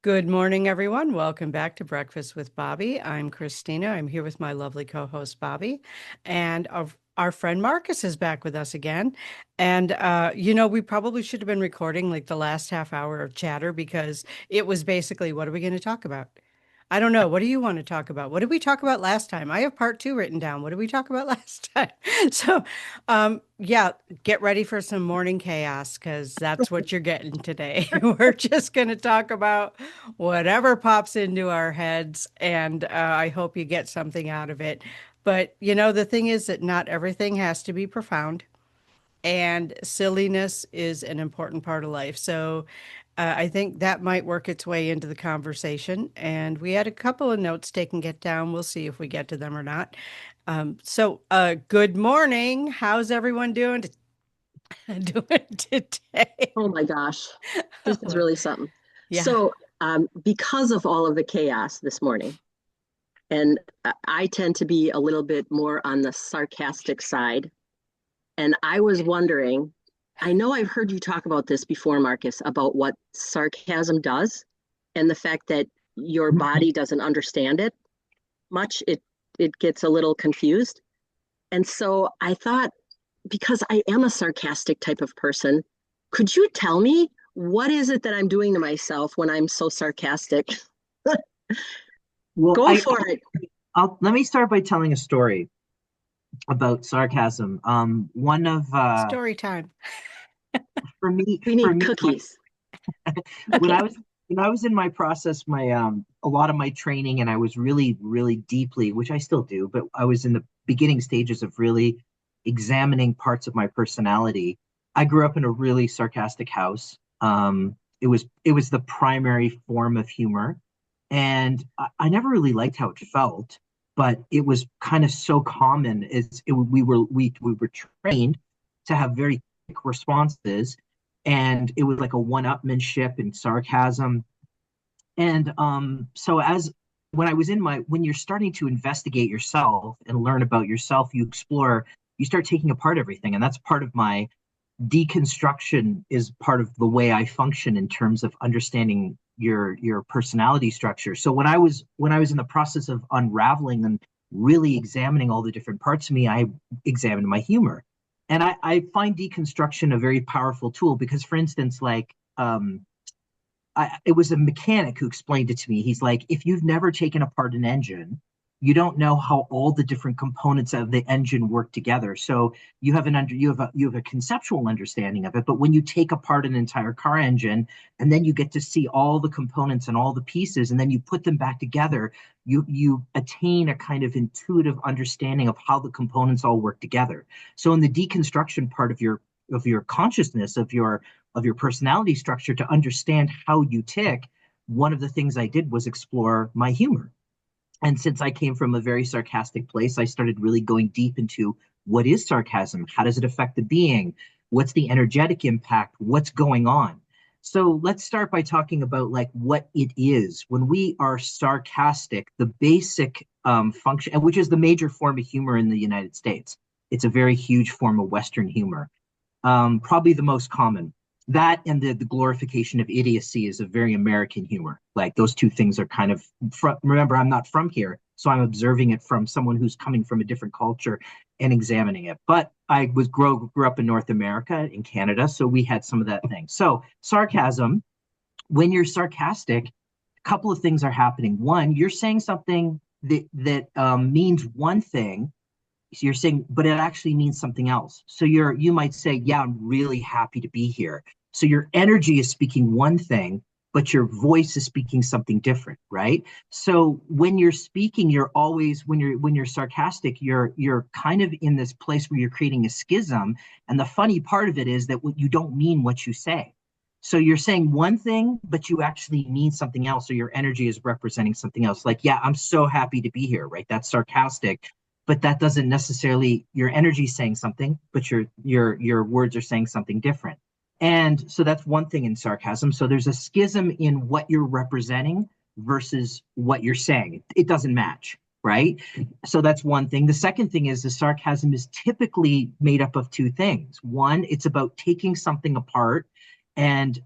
Good morning, everyone. Welcome back to Breakfast with Bobby. I'm Christina. I'm here with my lovely co-host Bobby, and our friend Marcus is back with us again. And we probably should have been recording like the last half hour of chatter because it was basically, what are we going to talk about? I don't know. What do you want to talk about? What did we talk about last time? I have part two written down. What did we talk about last time? So, yeah, get ready for some morning chaos because that's what you're getting today. We're just going to talk about whatever pops into our heads, and I hope you get something out of it. But, the thing is that not everything has to be profound, and silliness is an important part of life. So I think that might work its way into the conversation. And we had a couple of notes taken get down. We'll see if we get to them or not. Good morning. How's everyone doing doing today? Oh my gosh, this is Well, really something. yeah. Because of all of the chaos this morning, and I tend to be a little bit more on the sarcastic side, and I was wondering, I know I've heard you talk about this before, Marcus, about what sarcasm does and the fact that your body doesn't understand it much. It gets a little confused. And so I thought, because I am a sarcastic type of person, could you tell me what is it that I'm doing to myself when I'm so sarcastic? Well, Go for it. let me start by telling a story about sarcasm. One of Story time. We for need me, cookies. when I was in my process, my a lot of my training, and I was really, really deeply, which I still do, but I was in the beginning stages of really examining parts of my personality. I grew up in a really sarcastic house. It was the primary form of humor, and I never really liked how it felt, but it was kind of so common. We were trained to have very quick responses, and it was like a one-upmanship and sarcasm. And so as when I was in my when you're starting to investigate yourself and learn about yourself, you start taking apart everything, and that's part of my deconstruction, is part of the way I function in terms of understanding your personality structure. So when I was in the process of unraveling and really examining all the different parts of me, I examined my humor. And I find deconstruction a very powerful tool because, for instance, it was a mechanic who explained it to me. He's like, if you've never taken apart an engine, you don't know how all the different components of the engine work together. So you have a conceptual understanding of it, but when you take apart an entire car engine and then you get to see all the components and all the pieces, and then you put them back together, you attain a kind of intuitive understanding of how the components all work together. So in the deconstruction part of your consciousness, of your personality structure, to understand how you tick, one of the things I did was explore my humor. And since I came from a very sarcastic place, I started really going deep into what is sarcasm? How does it affect the being? What's the energetic impact? What's going on? So let's start by talking about like what it is. When we are sarcastic, the basic function, which is the major form of humor in the United States, it's a very huge form of Western humor, probably the most common. That and the glorification of idiocy is a very American humor. Like those two things are kind of, remember, I'm not from here, so I'm observing it from someone who's coming from a different culture and examining it. But I grew up in North America, in Canada, so we had some of that thing. So sarcasm, when you're sarcastic, a couple of things are happening. One, you're saying something that means one thing, so you're saying, but it actually means something else. So you might say, yeah, I'm really happy to be here. So your energy is speaking one thing, but your voice is speaking something different, right? So when you're speaking, you're always, when you're sarcastic, you're kind of in this place where you're creating a schism. And the funny part of it is that you don't mean what you say. So you're saying one thing, but you actually mean something else, or your energy is representing something else. Like, yeah, I'm so happy to be here, right? That's sarcastic, but that doesn't necessarily, your energy is saying something, but your words are saying something different. And so that's one thing in sarcasm. So there's a schism in what you're representing versus what you're saying. It doesn't match, right? So that's one thing. The second thing is the sarcasm is typically made up of two things. One, it's about taking something apart and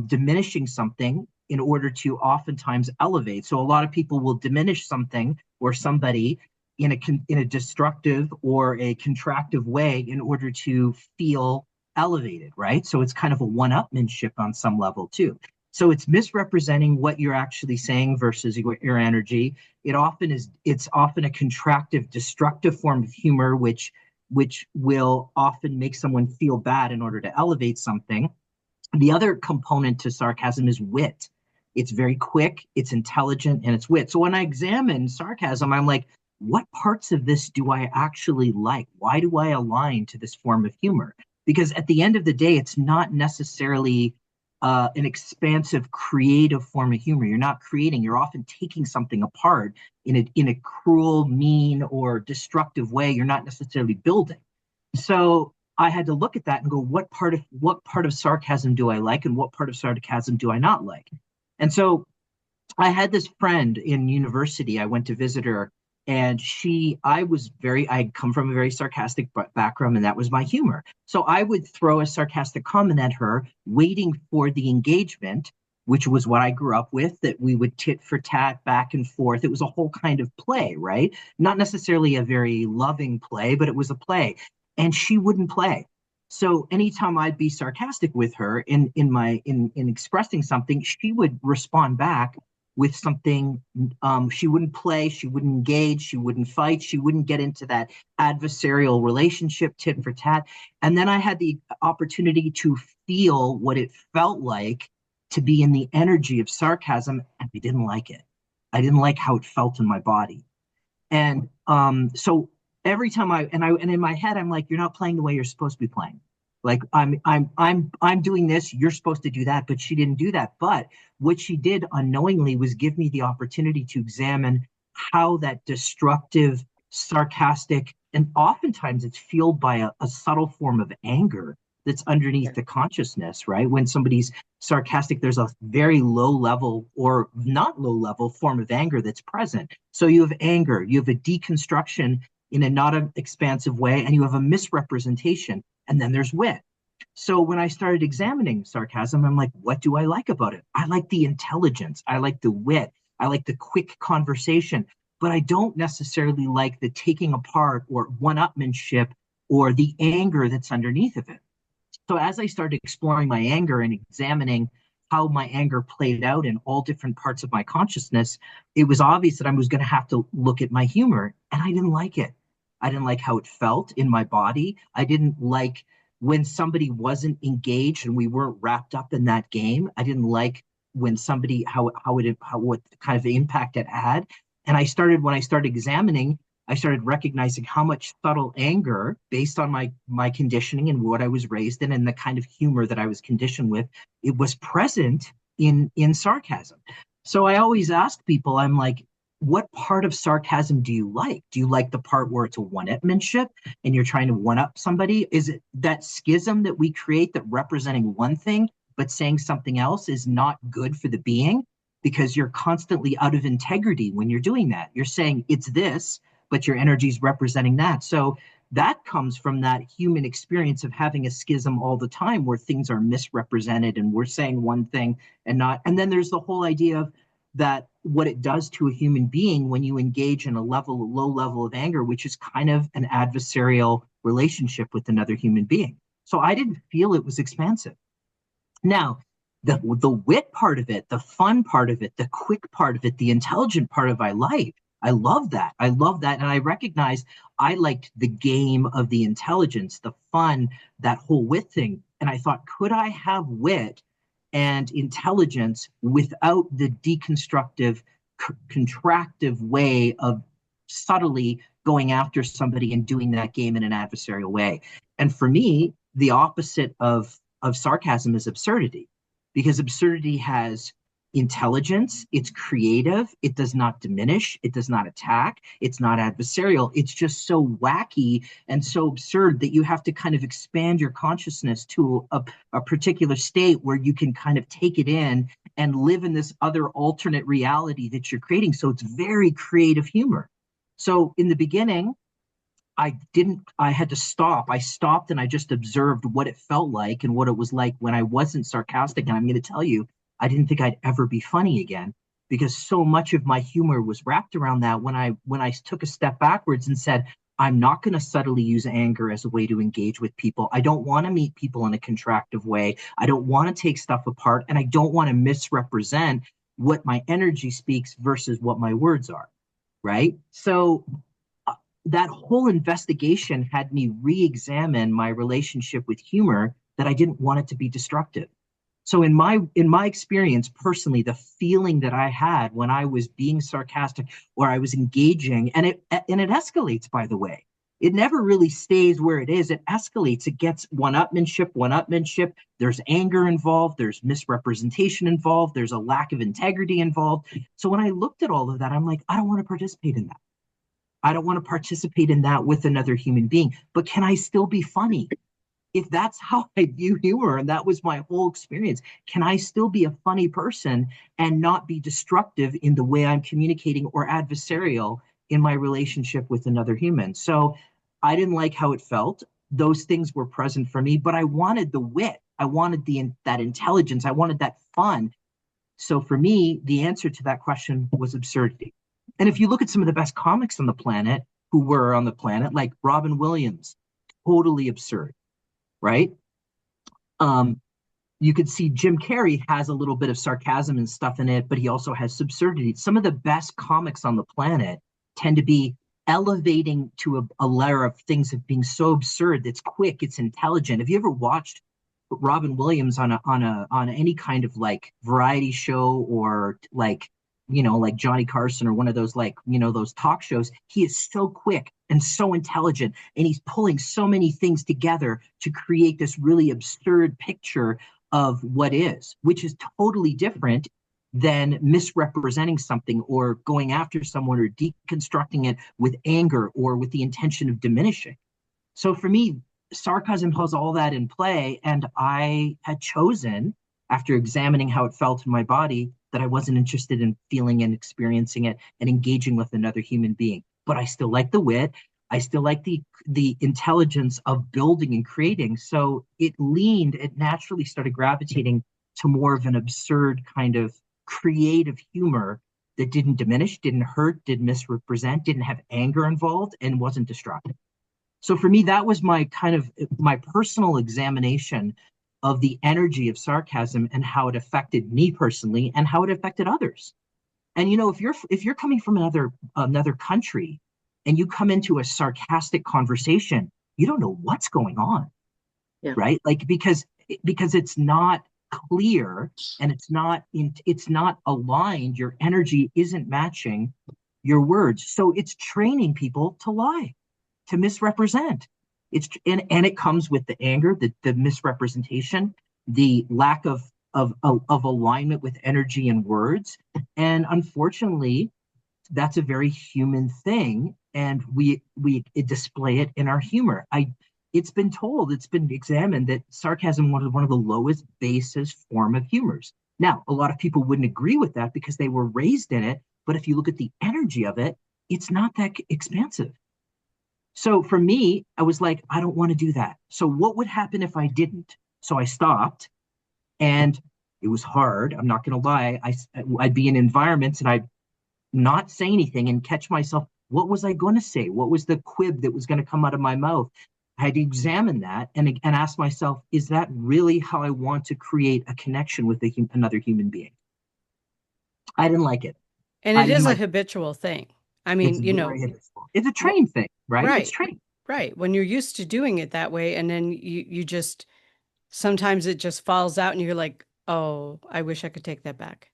diminishing something in order to oftentimes elevate. So a lot of people will diminish something or somebody in a destructive or a contractive way in order to feel elevated, right? So it's kind of a one-upmanship on some level too. So it's misrepresenting what you're actually saying versus your energy. It's often a contractive, destructive form of humor, which will often make someone feel bad in order to elevate something. The other component to sarcasm is wit. It's very quick, it's intelligent, and it's wit. So when I examine sarcasm, I'm like, what parts of this do I actually like? Why do I align to this form of humor? Because at the end of the day, it's not necessarily an expansive, creative form of humor. You're not creating, you're often taking something apart in a cruel, mean, or destructive way. You're not necessarily building. So I had to look at that and go, what part of sarcasm do I like, and what part of sarcasm do I not like? And so I had this friend in university. I went to visit her, and I come from a very sarcastic background, and that was my humor. So I would throw a sarcastic comment at her, waiting for the engagement, which was what I grew up with, that we would tit for tat back and forth. It was a whole kind of play, right? Not necessarily a very loving play, but it was a play. And she wouldn't play. So anytime I'd be sarcastic with her in expressing something, she would respond back with something. She wouldn't play, she wouldn't engage, she wouldn't fight, she wouldn't get into that adversarial relationship, tit for tat. And then I had the opportunity to feel what it felt like to be in the energy of sarcasm, and I didn't like it. I didn't like how it felt in my body. And so every time and in my head, I'm like, you're not playing the way you're supposed to be playing. Like I'm doing this, you're supposed to do that, but she didn't do that. But what she did unknowingly was give me the opportunity to examine how that destructive, sarcastic, and oftentimes it's fueled by a subtle form of anger that's underneath the consciousness, right? When somebody's sarcastic, there's a very low level or not low level form of anger that's present. So you have anger, you have a deconstruction in a not an expansive way, and you have a misrepresentation, and then there's wit. So when I started examining sarcasm, I'm like, what do I like about it? I like the intelligence, I like the wit, I like the quick conversation, but I don't necessarily like the taking apart or one-upmanship or the anger that's underneath of it. So as I started exploring my anger and examining how my anger played out in all different parts of my consciousness, it was obvious that I was going to have to look at my humor, and I didn't like it. I didn't like how it felt in my body. I didn't like when somebody wasn't engaged and we weren't wrapped up in that game. I didn't like when somebody what kind of impact it had. And when I started examining, I started recognizing how much subtle anger, based on my conditioning and what I was raised in and the kind of humor that I was conditioned with, it was present in sarcasm. So I always ask people, I'm like, what part of sarcasm do you like? Do you like the part where it's a one-upmanship and you're trying to one-up somebody? Is it that schism that we create, that representing one thing but saying something else is not good for the being? Because you're constantly out of integrity when you're doing that. You're saying it's this, but your energy is representing that. So that comes from that human experience of having a schism all the time where things are misrepresented and we're saying one thing and not. And then there's the whole idea of that what it does to a human being when you engage in a low level of anger, which is kind of an adversarial relationship with another human being. So I didn't feel it was expansive. Now, the wit part of it, the fun part of it, the quick part of it, the intelligent part of my life, I love that. I love that. And I recognize I liked the game of the intelligence, the fun, that whole wit thing. And I thought, could I have wit and intelligence without the deconstructive, contractive way of subtly going after somebody and doing that game in an adversarial way? And for me, the opposite of sarcasm is absurdity, because absurdity has intelligence, it's creative, it does not diminish, it does not attack, it's not adversarial. It's just so wacky and so absurd that you have to kind of expand your consciousness to a particular state where you can kind of take it in and live in this other alternate reality that you're creating. So it's very creative humor. So in the beginning, I had to stop. I stopped and I just observed what it felt like and what it was like when I wasn't sarcastic. And I'm going to tell you, I didn't think I'd ever be funny again because so much of my humor was wrapped around that when I took a step backwards and said, I'm not going to subtly use anger as a way to engage with people. I don't want to meet people in a contractive way. I don't want to take stuff apart, and I don't want to misrepresent what my energy speaks versus what my words are. Right. So that whole investigation had me re-examine my relationship with humor, that I didn't want it to be destructive. So in my experience personally, the feeling that I had when I was being sarcastic or I was engaging, and it escalates, by the way. It never really stays where it is. It escalates. It gets one-upmanship. There's anger involved. There's misrepresentation involved. There's a lack of integrity involved. So when I looked at all of that, I'm like, I don't want to participate in that. I don't want to participate in that with another human being. But can I still be funny? If that's how I view humor, and that was my whole experience, can I still be a funny person and not be destructive in the way I'm communicating or adversarial in my relationship with another human? So I didn't like how it felt. Those things were present for me, but I wanted the wit. I wanted that intelligence. I wanted that fun. So for me, the answer to that question was absurdity. And if you look at some of the best comics on the planet, who were on the planet, like Robin Williams, totally absurd, right? Um, you could see Jim Carrey has a little bit of sarcasm and stuff in it, but he also has absurdity. Some of the best comics on the planet tend to be elevating to a layer of things of being so absurd that's quick, it's intelligent. Have you ever watched Robin Williams on any kind of like variety show, or like, like Johnny Carson or one of those, like, those talk shows? He is so quick and so intelligent, and he's pulling so many things together to create this really absurd picture of what is, which is totally different than misrepresenting something or going after someone or deconstructing it with anger or with the intention of diminishing. So for me, sarcasm has all that in play. And I had chosen, after examining how it felt in my body, that I wasn't interested in feeling and experiencing it and engaging with another human being. But I still like the wit. I still like the intelligence of building and creating. So it naturally started gravitating to more of an absurd kind of creative humor that didn't diminish, didn't hurt, didn't misrepresent, didn't have anger involved, and wasn't destructive. So for me, that was my personal examination of the energy of sarcasm and how it affected me personally and how it affected others. And if you're coming from another country and you come into a sarcastic conversation, you don't know what's going on, Yeah. right? Like because it's not clear and it's not aligned. Your energy isn't matching your words, so it's training people to lie, to misrepresent. And it comes with the anger, the misrepresentation, the lack of alignment with energy and words. And unfortunately, that's a very human thing, and we display it in our humor. It's been examined that sarcasm was one of the lowest basis form of humors. Now, a lot of people wouldn't agree with that because they were raised in it, but if you look at the energy of it, it's not that expansive. So for me, I was like, I don't want to do that. So what would happen if I didn't? So I stopped, and it was hard. I'm not going to lie. I'd be in environments and I'd not say anything and catch myself. What was I going to say? What was the quib that was going to come out of my mouth? I had to examine that and ask myself, is that really how I want to create a connection with another human being? I didn't like it. And it is a habitual thing. I mean, it's a trained thing, right? Right. It's trained. Right. When you're used to doing it that way, and then you just, sometimes it just falls out and you're like, oh, I wish I could take that back.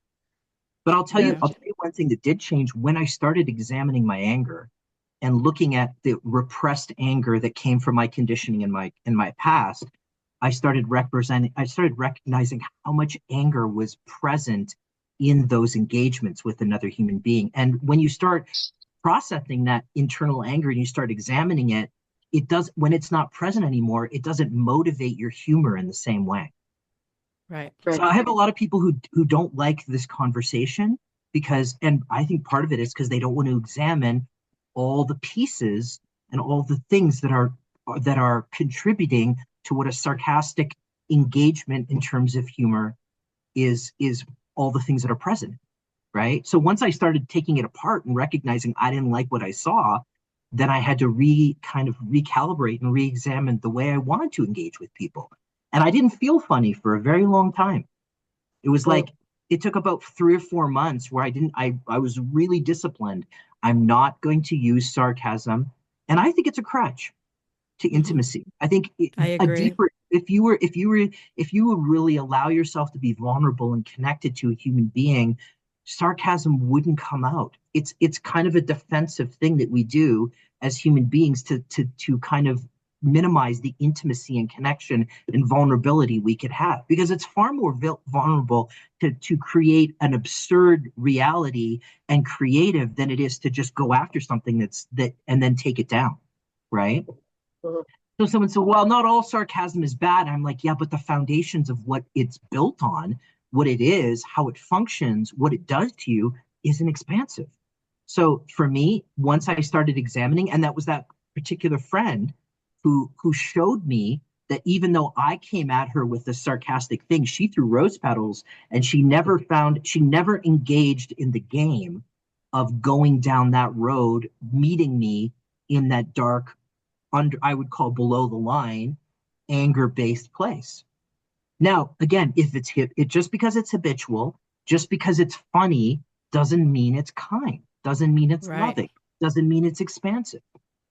But I'll tell you one thing that did change when I started examining my anger and looking at the repressed anger that came from my conditioning in my past. I started recognizing how much anger was present in those engagements with another human being. And when you start processing that internal anger and you start examining it, when it's not present anymore, it doesn't motivate your humor in the same way. Right. So I have a lot of people who don't like this conversation and I think part of it is because they don't want to examine all the pieces and all the things that are contributing to what a sarcastic engagement in terms of humor is all the things that are present, right? So once I started taking it apart and recognizing I didn't like what I saw, then I had to kind of recalibrate and re-examine the way I wanted to engage with people. And I didn't feel funny for a very long time. It was Well, like it took about 3 or 4 months where I was really disciplined. I'm not going to use sarcasm. And I think it's a crutch to Hmm. intimacy. I think I a agree. deeper, if you would really allow yourself to be vulnerable and connected to a human being, sarcasm wouldn't come out. It's kind of a defensive thing that we do as human beings to kind of minimize the intimacy and connection and vulnerability we could have, because it's far more vulnerable to create an absurd reality and creative than it is to just go after something that and then take it down, right? mhm. So someone said, well, not all sarcasm is bad. I'm like, yeah, but the foundations of what it's built on, what it is, how it functions, what it does to you isn't expansive. So for me, once I started examining, and that was that particular friend who showed me that even though I came at her with this sarcastic thing, she threw rose petals, and she never engaged in the game of going down that road, meeting me in that dark, under, I would call below the line, anger based place. Now, again, if it just because it's habitual, just because it's funny, doesn't mean it's kind, doesn't mean it's Right. loving, doesn't mean it's expansive,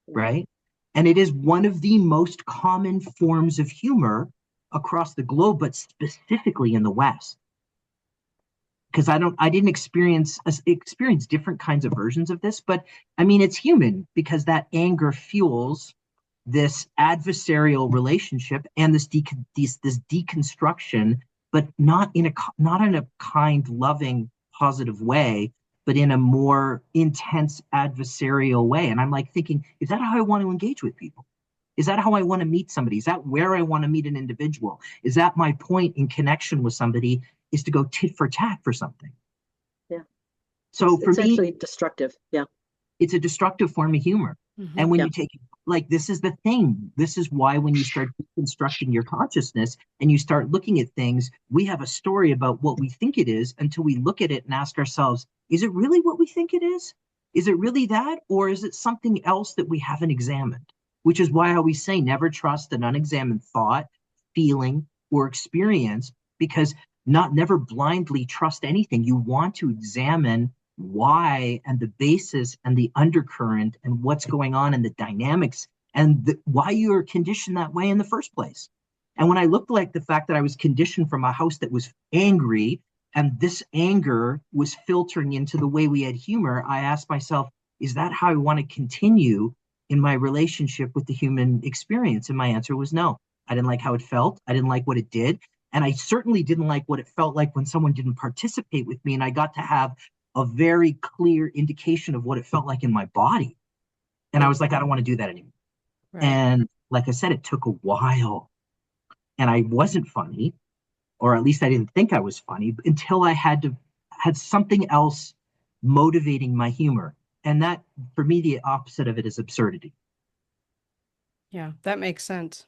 right? And it is one of the most common forms of humor across the globe, but specifically in the West. Because I didn't experience different kinds of versions of this, but I mean, it's human because that anger fuels this adversarial relationship and this deconstruction, but not in a kind, loving, positive way, but in a more intense adversarial way. And I'm like thinking, is that how I want to engage with people? Is that how I want to meet somebody? Is that where I want to meet an individual? Is that my point in connection with somebody, is to go tit for tat for something? Yeah. So for It's me, actually destructive. Yeah. it's a destructive form of humor. Hmm. And when Yeah. you take, like, this is the thing. This is why when you start constructing your consciousness and you start looking at things, we have a story about what we think it is until we look at it and ask ourselves, is it really what we think it is? Is it really that? Or is it something else that we haven't examined? Which is why I always say never trust an unexamined thought, feeling, or experience, because not never blindly trust anything. You want to examine why and the basis and the undercurrent and what's going on and the dynamics and why you're conditioned that way in the first place. And when I looked like the fact that I was conditioned from a house that was angry, and this anger was filtering into the way we had humor, I asked myself, is that how I want to continue in my relationship with the human experience? And my answer was no. I didn't like how it felt. I didn't like what it did. And I certainly didn't like what it felt like when someone didn't participate with me. And I got to have a very clear indication of what it felt like in my body. And I Mm. was like, I don't want to do that anymore. Right. And like I said, it took a while. And I wasn't funny, or at least I didn't think I was funny until I had something else motivating my humor. And that, for me, the opposite of it is absurdity. Yeah, that makes sense.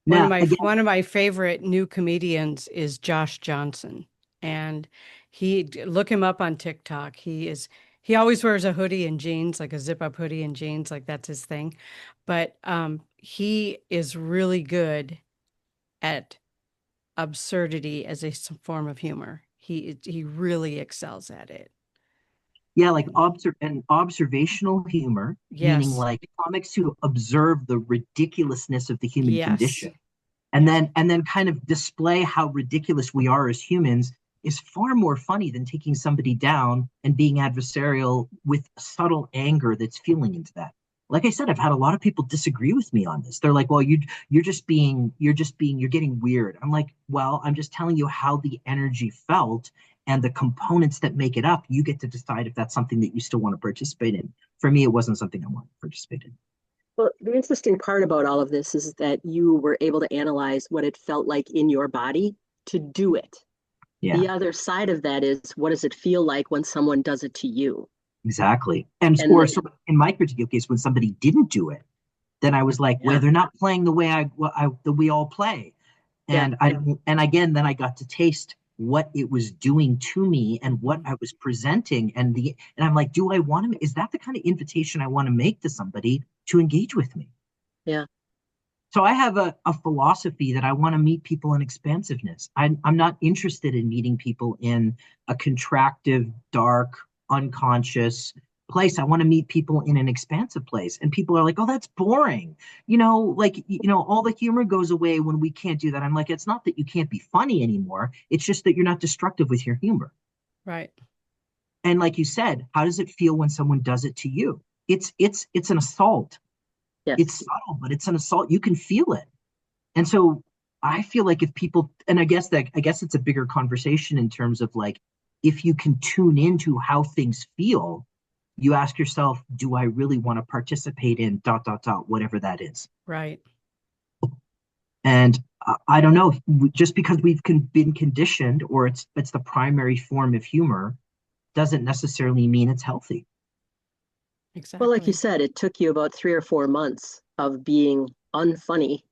Now, again, One of my favorite new comedians is Josh Johnson, and look him up on TikTok. He always wears a hoodie and jeans, like a zip up hoodie and jeans, like that's his thing. But he is really good at absurdity as a form of humor. He really excels at it. yeah, like And observational humor, meaning yes, like comics who observe the ridiculousness of the human yes, condition and yeah, then kind of display how ridiculous we are as humans is far more funny than taking somebody down and being adversarial with subtle anger that's feeling into that. Like I said, I've had a lot of people disagree with me on this. They're like, well, you're getting weird. I'm like, well, I'm just telling you how the energy felt and the components that make it up. You get to decide if that's something that you still want to participate in. For me, it wasn't something I wanted to participate in. Well, the interesting part about all of this is that you were able to analyze what it felt like in your body to do it. Yeah. The other side of that is what does it feel like when someone does it to you? Exactly. And And or so in my particular case, when somebody didn't do it, then I was like, well, yeah, they're not playing the way that we all play. yeah, And again, then I got to taste what it was doing to me and what I was presenting. And I'm like, do I want to, is that the kind of invitation I want to make to somebody to engage with me? Yeah. So I have a philosophy that I want to meet people in expansiveness. I'm not interested in meeting people in a contractive, dark, unconscious place. I want to meet people in an expansive place. And people are like, oh, that's boring. All the humor goes away when we can't do that. I'm like, it's not that you can't be funny anymore. It's just that you're not destructive with your humor. Right. And like you said, how does it feel when someone does it to you? It's an assault. Yes. It's subtle, but it's an assault. You can feel it. And so I feel like if people, and I guess it's a bigger conversation in terms of like, if you can tune into how things feel, you ask yourself, do I really want to participate in ... whatever that is? Right. And I don't know, just because we've been conditioned, or it's the primary form of humor, doesn't necessarily mean it's healthy. Exactly. Well, like you said, it took you about 3 or 4 months of being unfunny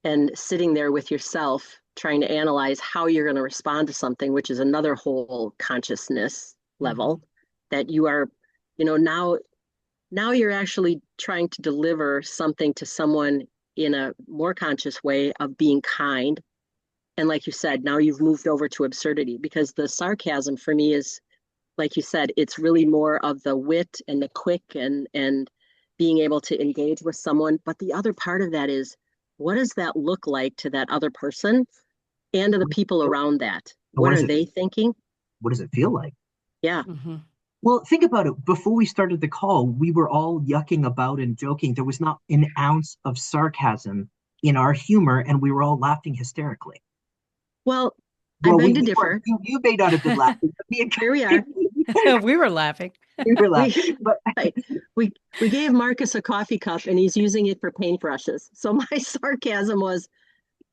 and sitting there with yourself trying to analyze how you're going to respond to something, which is another whole consciousness level that you are, now you're actually trying to deliver something to someone in a more conscious way of being kind. And like you said, now you've moved over to absurdity, because the sarcasm for me is, like you said, it's really more of the wit and the quick and being able to engage with someone. But the other part of that is, what does that look like to that other person and to the people around that? What are they thinking? What does it feel like? Yeah. Mm-hmm. Well, think about it. Before we started the call, we were all yucking about and joking. There was not an ounce of sarcasm in our humor, and we were all laughing hysterically. Well, I Well, beg to we weren't. differ. You may not have been laughing, but me and Here we are. We were laughing. we were We laughing. But right. we gave Marcus a coffee cup and he's using it for paintbrushes. So my sarcasm was,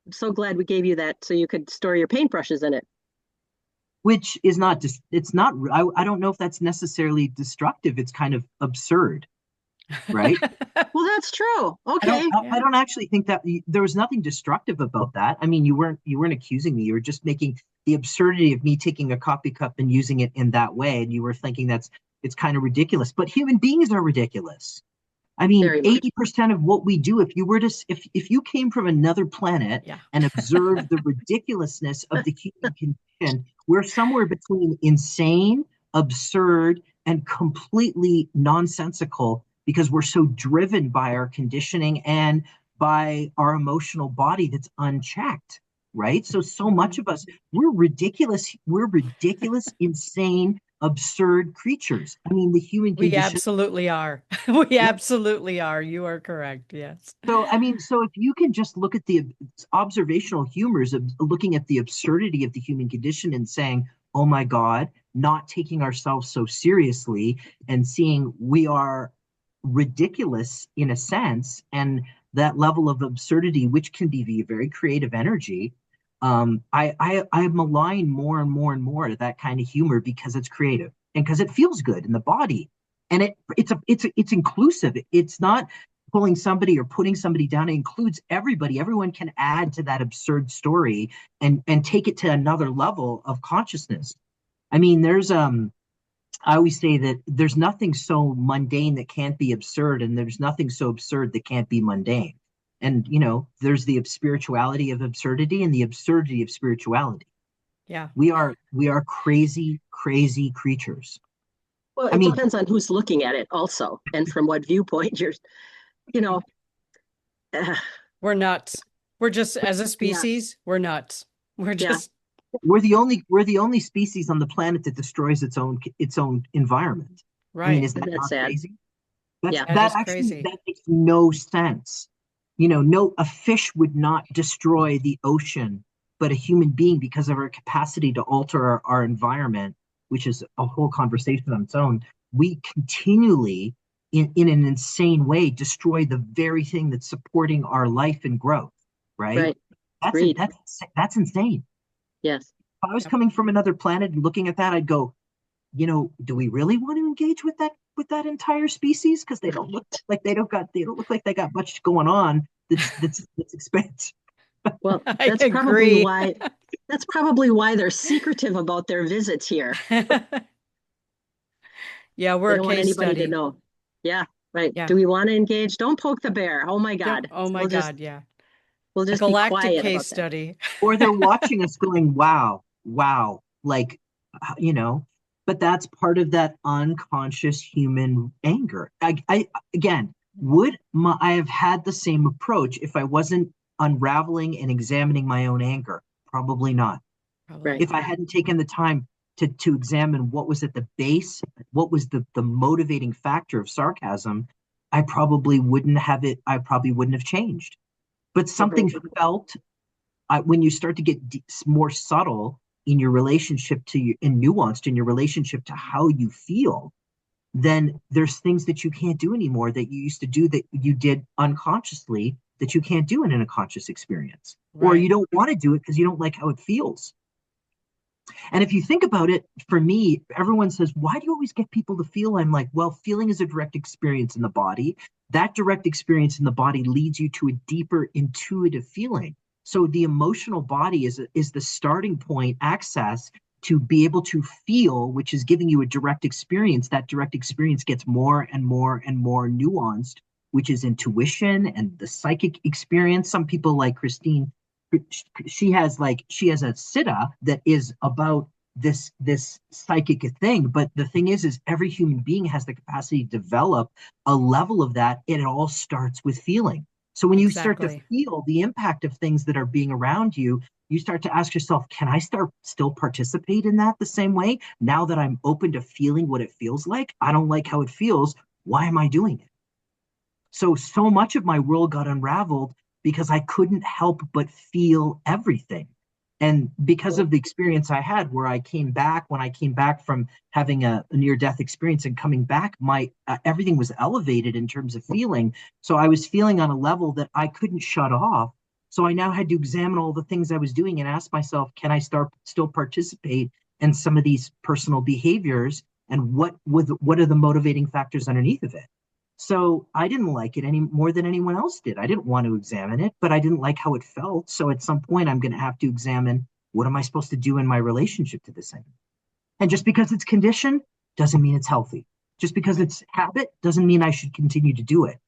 I'm so glad we gave you that so you could store your paintbrushes in it. which is not just, it's not, I don't know if that's necessarily destructive. It's kind of absurd, right? Well, that's true. I don't Okay. I don't actually think that there was nothing destructive about that. I mean, you weren't accusing me. You were just making the absurdity of me taking a coffee cup and using it in that way, and you were thinking it's kind of ridiculous. But human beings are ridiculous. I mean, Very much. 80% of what we do, if you came from another planet Yeah. and observed the ridiculousness of the human condition, we're somewhere between insane, absurd, and completely nonsensical, because we're so driven by our conditioning and by our emotional body that's unchecked, right? So much of us, we're ridiculous, insane, absurd creatures. I mean, the human We condition. absolutely are. We absolutely are. You are correct. Yes. So, I mean, so if you can just look at the observational humors of looking at the absurdity of the human condition and saying, oh my God, not taking ourselves so seriously and seeing we are ridiculous in a sense, and that level of absurdity, which can be very creative energy. I malign more and more and more to that kind of humor because it's creative and because it feels good in the body, and it's inclusive. It's not pulling somebody or putting somebody down. It includes everybody. Everyone can add to that absurd story and take it to another level of consciousness. I mean, I always say that there's nothing so mundane that can't be absurd, and there's nothing so absurd that can't be mundane. And there's the spirituality of absurdity and the absurdity of spirituality. Yeah. We are crazy, crazy creatures. Well, I it mean, depends on who's looking at it also, and from what viewpoint you know, uh, We're nuts. We're just, as a yeah, species, we're nuts. We're yeah, just, we're the only species on the planet that destroys its own environment. I mean, right. is that isn't that not sad? crazy? That's Yeah. That that is actually crazy. that makes no sense. No, a fish would not destroy the ocean, but a human being, because of our capacity to alter our environment, which is a whole conversation on its own, we continually, in an insane way, destroy the very thing that's supporting our life and growth, right? Right. That's Agreed. that's insane. Yes. If I was Yep. coming from another planet and looking at that, I'd go, do we really want to engage with that entire species? Because they don't look like they got much going on that's expensive. Well, I that's probably agree. why That's probably why they're secretive about their visits here. Yeah, They we're a don't want case anybody to study. know. Yeah, right. Yeah. Do we want to engage? Don't poke the bear. Oh my Don't, God. oh my We'll just God, yeah. we'll A just be galactic quiet case about that. study. Or they're watching us going, wow, wow, like, you know, but that's part of that unconscious human anger. Again, I have had the same approach if I wasn't unraveling and examining my own anger? Probably not. Probably Right. If I not. hadn't taken the time to examine what was at the base, what was the motivating factor of sarcasm, I probably wouldn't have changed. But something Mhm. felt when you start to get more subtle in your relationship to you and nuanced in your relationship to how you feel, then there's things that you can't do anymore that you used to do that you did unconsciously that you can't do in an unconscious experience. Or Right. you don't want to do it because you don't like how it feels. And if you think about it, for me, everyone says, why do you always get people to feel? I'm like, well, feeling is a direct experience in the body. That direct experience in the body leads you to a deeper intuitive feeling. So the emotional body is the starting point access to be able to feel, which is giving you a direct experience. That direct experience gets more and more and more nuanced, which is intuition and the psychic experience. Some people like Christine, she has a siddha that is about this psychic thing, but the thing is every human being has the capacity to develop a level of that. It all starts with feeling. So when you start to Exactly. feel the impact of things that are being around you, you start to ask yourself, can I start still participate in that the same way now that I'm open to feeling what it feels like? I don't like how it feels. Why am I doing it? So much of my world got unraveled because I couldn't help but feel everything. And because of the experience I had where when I came back from having a near death experience and coming back, my everything was elevated in terms of feeling. So I was feeling on a level that I couldn't shut off. So I now had to examine all the things I was doing and ask myself, can I start still participate in some of these personal behaviors? And what are the motivating factors underneath of it? So I didn't like it any more than anyone else did. I didn't want to examine it, but I didn't like how it felt. So at some point, I'm going to have to examine what am I supposed to do in my relationship to this thing. And just because it's conditioned doesn't mean it's healthy. Just because Right. it's habit doesn't mean I should continue to do it.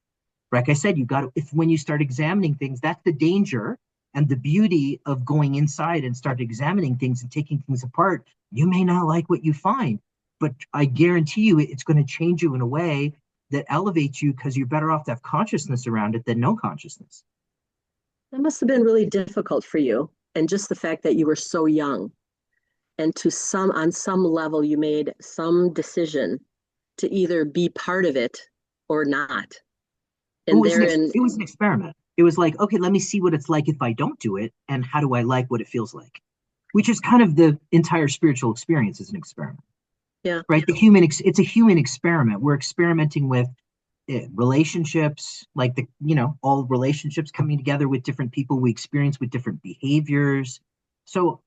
Like I said, you got to, if when you start examining things, that's the danger and the beauty of going inside and start examining things and taking things apart. You may not like what you find, but I guarantee you it's going to change you in a way that elevates you because you're better off to have consciousness around it than no consciousness. That must have been really difficult for you. And just the fact that you were so young and on some level, you made some decision to either be part of it or not. And therein, It was an experiment. It was like, okay, let me see what it's like if I don't do it, and how do I like what it feels like, which is kind of the entire spiritual experience is an experiment, yeah, right? It's a human experiment. We're experimenting with relationships, like all relationships coming together with different people we experience with different behaviors. So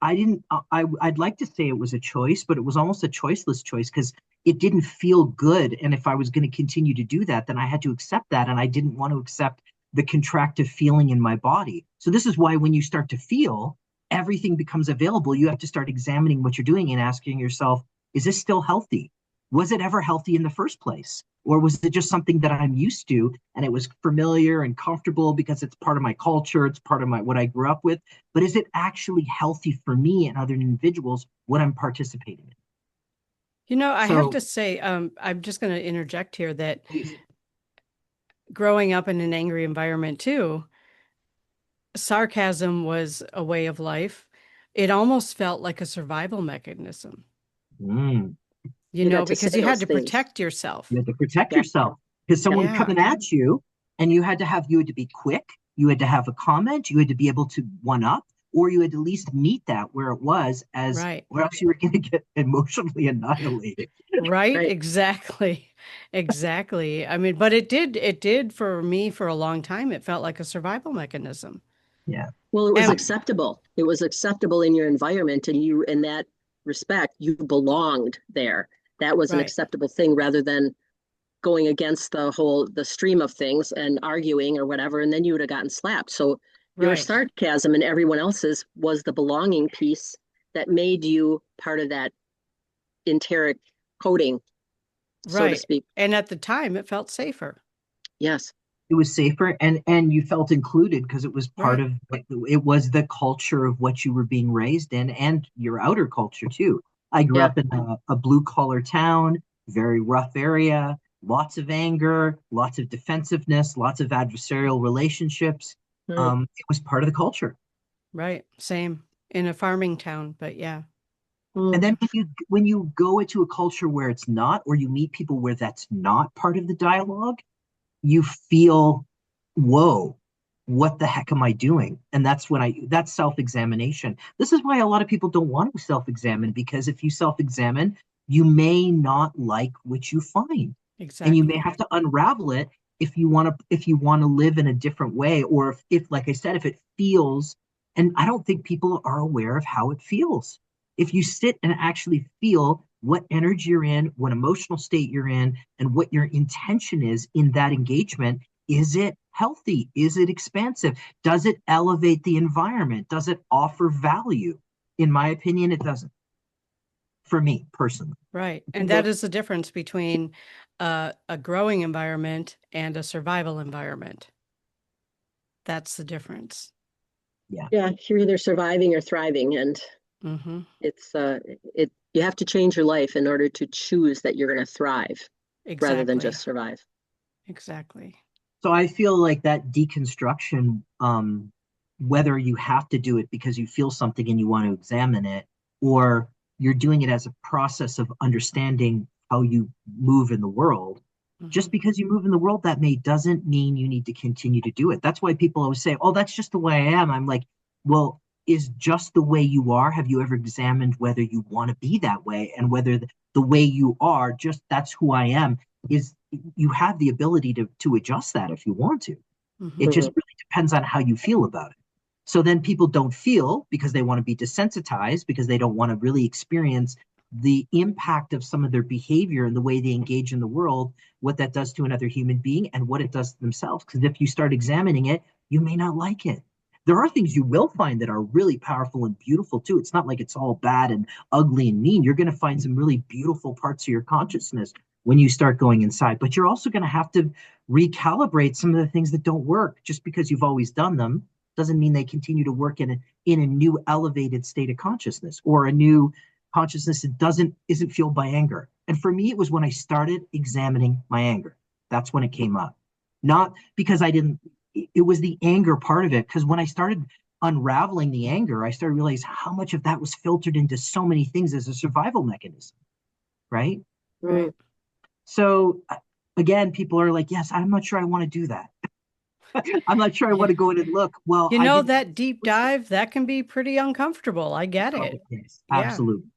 I didn't. I'd like to say it was a choice, but it was almost a choiceless choice because it didn't feel good. And if I was going to continue to do that, then I had to accept that, and I didn't want to accept the contractive feeling in my body. So this is why when you start to feel, everything becomes available. You have to start examining what you're doing and asking yourself, is this still healthy? Was it ever healthy in the first place? Or was it just something that I'm used to and it was familiar and comfortable because it's part of my culture, it's part of my what I grew up with? But is it actually healthy for me and other individuals what I'm participating in? I have So to say, I'm just going to interject here that please. growing up in an angry environment too, sarcasm was a way of life. It almost felt like a survival mechanism, Mm. you got to say because you had those to things. protect yourself. You had to protect Yeah. yourself because someone Yeah, coming at you and you had to be quick, you had to have a comment, you had to be able to one up, or you had to at least meet that where it was as right. or else you were going to get emotionally annihilated. Right, Right. exactly. Exactly. I mean, but it did for me for a long time. It felt like a survival mechanism. Yeah. Well, it was And acceptable. It was acceptable in your environment, and you, in that respect, you belonged there. That was an right. acceptable thing rather than going against the stream of things and arguing or whatever, and then you would have gotten slapped. So Your Right. sarcasm and everyone else's was the belonging piece that made you part of that enteric coding, so to Right. speak. And at the time, it felt safer. Yes. It was safer, and you felt included because it was part Right. of it was the culture of what you were being raised in and your outer culture too. I grew Yeah. up in a blue collar town, very rough area, lots of anger, lots of defensiveness, lots of adversarial relationships. Mm. It was part of the culture. Right. Same in a farming town, but yeah. And Mm. then when you go into a culture where it's not, or you meet people where that's not part of the dialogue, you feel, whoa, what the heck am I doing? And that's self-examination. This is why a lot of people don't want to self-examine, because if you self-examine, you may not like what you find. And you may Exactly. have to unravel it if you want to live in a different way, or if like I said, if it feels, and I don't think people are aware of how it feels. If you sit and actually feel what energy you're in, what emotional state you're in, and what your intention is in that engagement. Is it healthy? Is it expansive? Does it elevate the environment? Does it offer value? In my opinion, it doesn't. For me personally. Right. And that Mhm. is the difference between a growing environment and a survival environment. That's the difference. Yeah. Yeah, you're either surviving or thriving, and Hmm. it's it you have to change your life in order to choose that you're going to thrive rather than Exactly. just survive. Exactly. So I feel like that deconstruction, whether you have to do it because you feel something and you want to examine it, or you're doing it as a process of understanding how you move in the world, Hmm. just because you move in the world that may doesn't mean you need to continue to do it. That's why people always say, oh, that's just the way I am. I'm like, well, is just the way you are? Have you ever examined whether you want to be that way, and whether the way you are, just that's who I am, is you have the ability to adjust that if you want to. It Hmm. just Mhm. really depends on how you feel about it. So then people don't feel because they want to be desensitized, because they don't want to really experience the impact of some of their behavior and the way they engage in the world, what that does to another human being and what it does to themselves. Because if you start examining it, you may not like it. There are things you will find that are really powerful and beautiful too. It's not like it's all bad and ugly and mean. You're going to find some really beautiful parts of your consciousness when you start going inside, but you're also going to have to recalibrate some of the things that don't work. Just because you've always done them doesn't mean they continue to work in a new elevated state of consciousness, or a new consciousness that doesn't isn't fueled by anger. And for me, it was when I started examining my anger. That's when it came up. Not because I didn't, it was the anger part of it. Because when I started unraveling the anger, I started realizing how much of that was filtered into so many things as a survival mechanism, right? Mm. Right. So again, people are like, yes, I'm not sure I want to do that. I'm not sure I want Yeah. to go in and look. Well, You I know, didn't. that deep dive, that can be pretty uncomfortable. I get Oh, it. yes, Yeah. absolutely.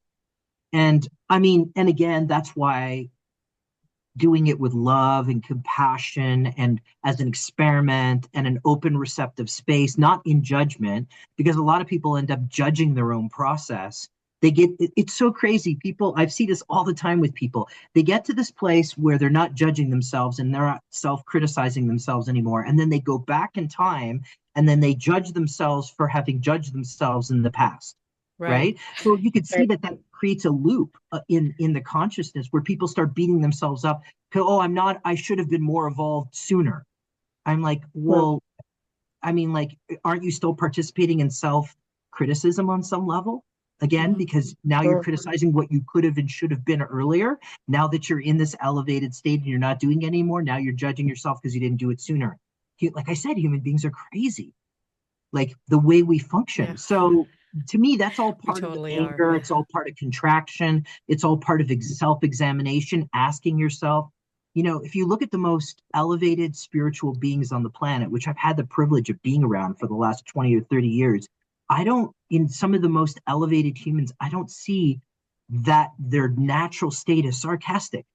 And I mean, and again, that's why doing it with love and compassion and as an experiment and an open, receptive space, not in judgment, because a lot of people end up judging their own process. It's so crazy. People, I've seen this all the time with people. They get to this place where they're not judging themselves and they're not self criticizing themselves anymore. And then they go back in time and then they judge themselves for having judged themselves in the past. Right. Right. So you could see Right. that creates a loop in the consciousness where people start beating themselves up. Oh, I should have been more evolved sooner. I'm like, Well, well, I mean, like, aren't you still participating in self criticism on some level? Again, Hmm. because now you're sure. criticizing what you could have and should have been earlier. Now that you're in this elevated state and you're not doing it anymore, now you're judging yourself because you didn't do it sooner. Like I said, human beings are crazy, like the way we Yeah. function. So to me, that's all We part of totally are. anger. It's all part of contraction. It's all part of self-examination, asking yourself, if you look at the most elevated spiritual beings on the planet, which I've had the privilege of being around for the last 20 or 30 years, in some of the most elevated humans, I don't see that their natural state is sarcastic.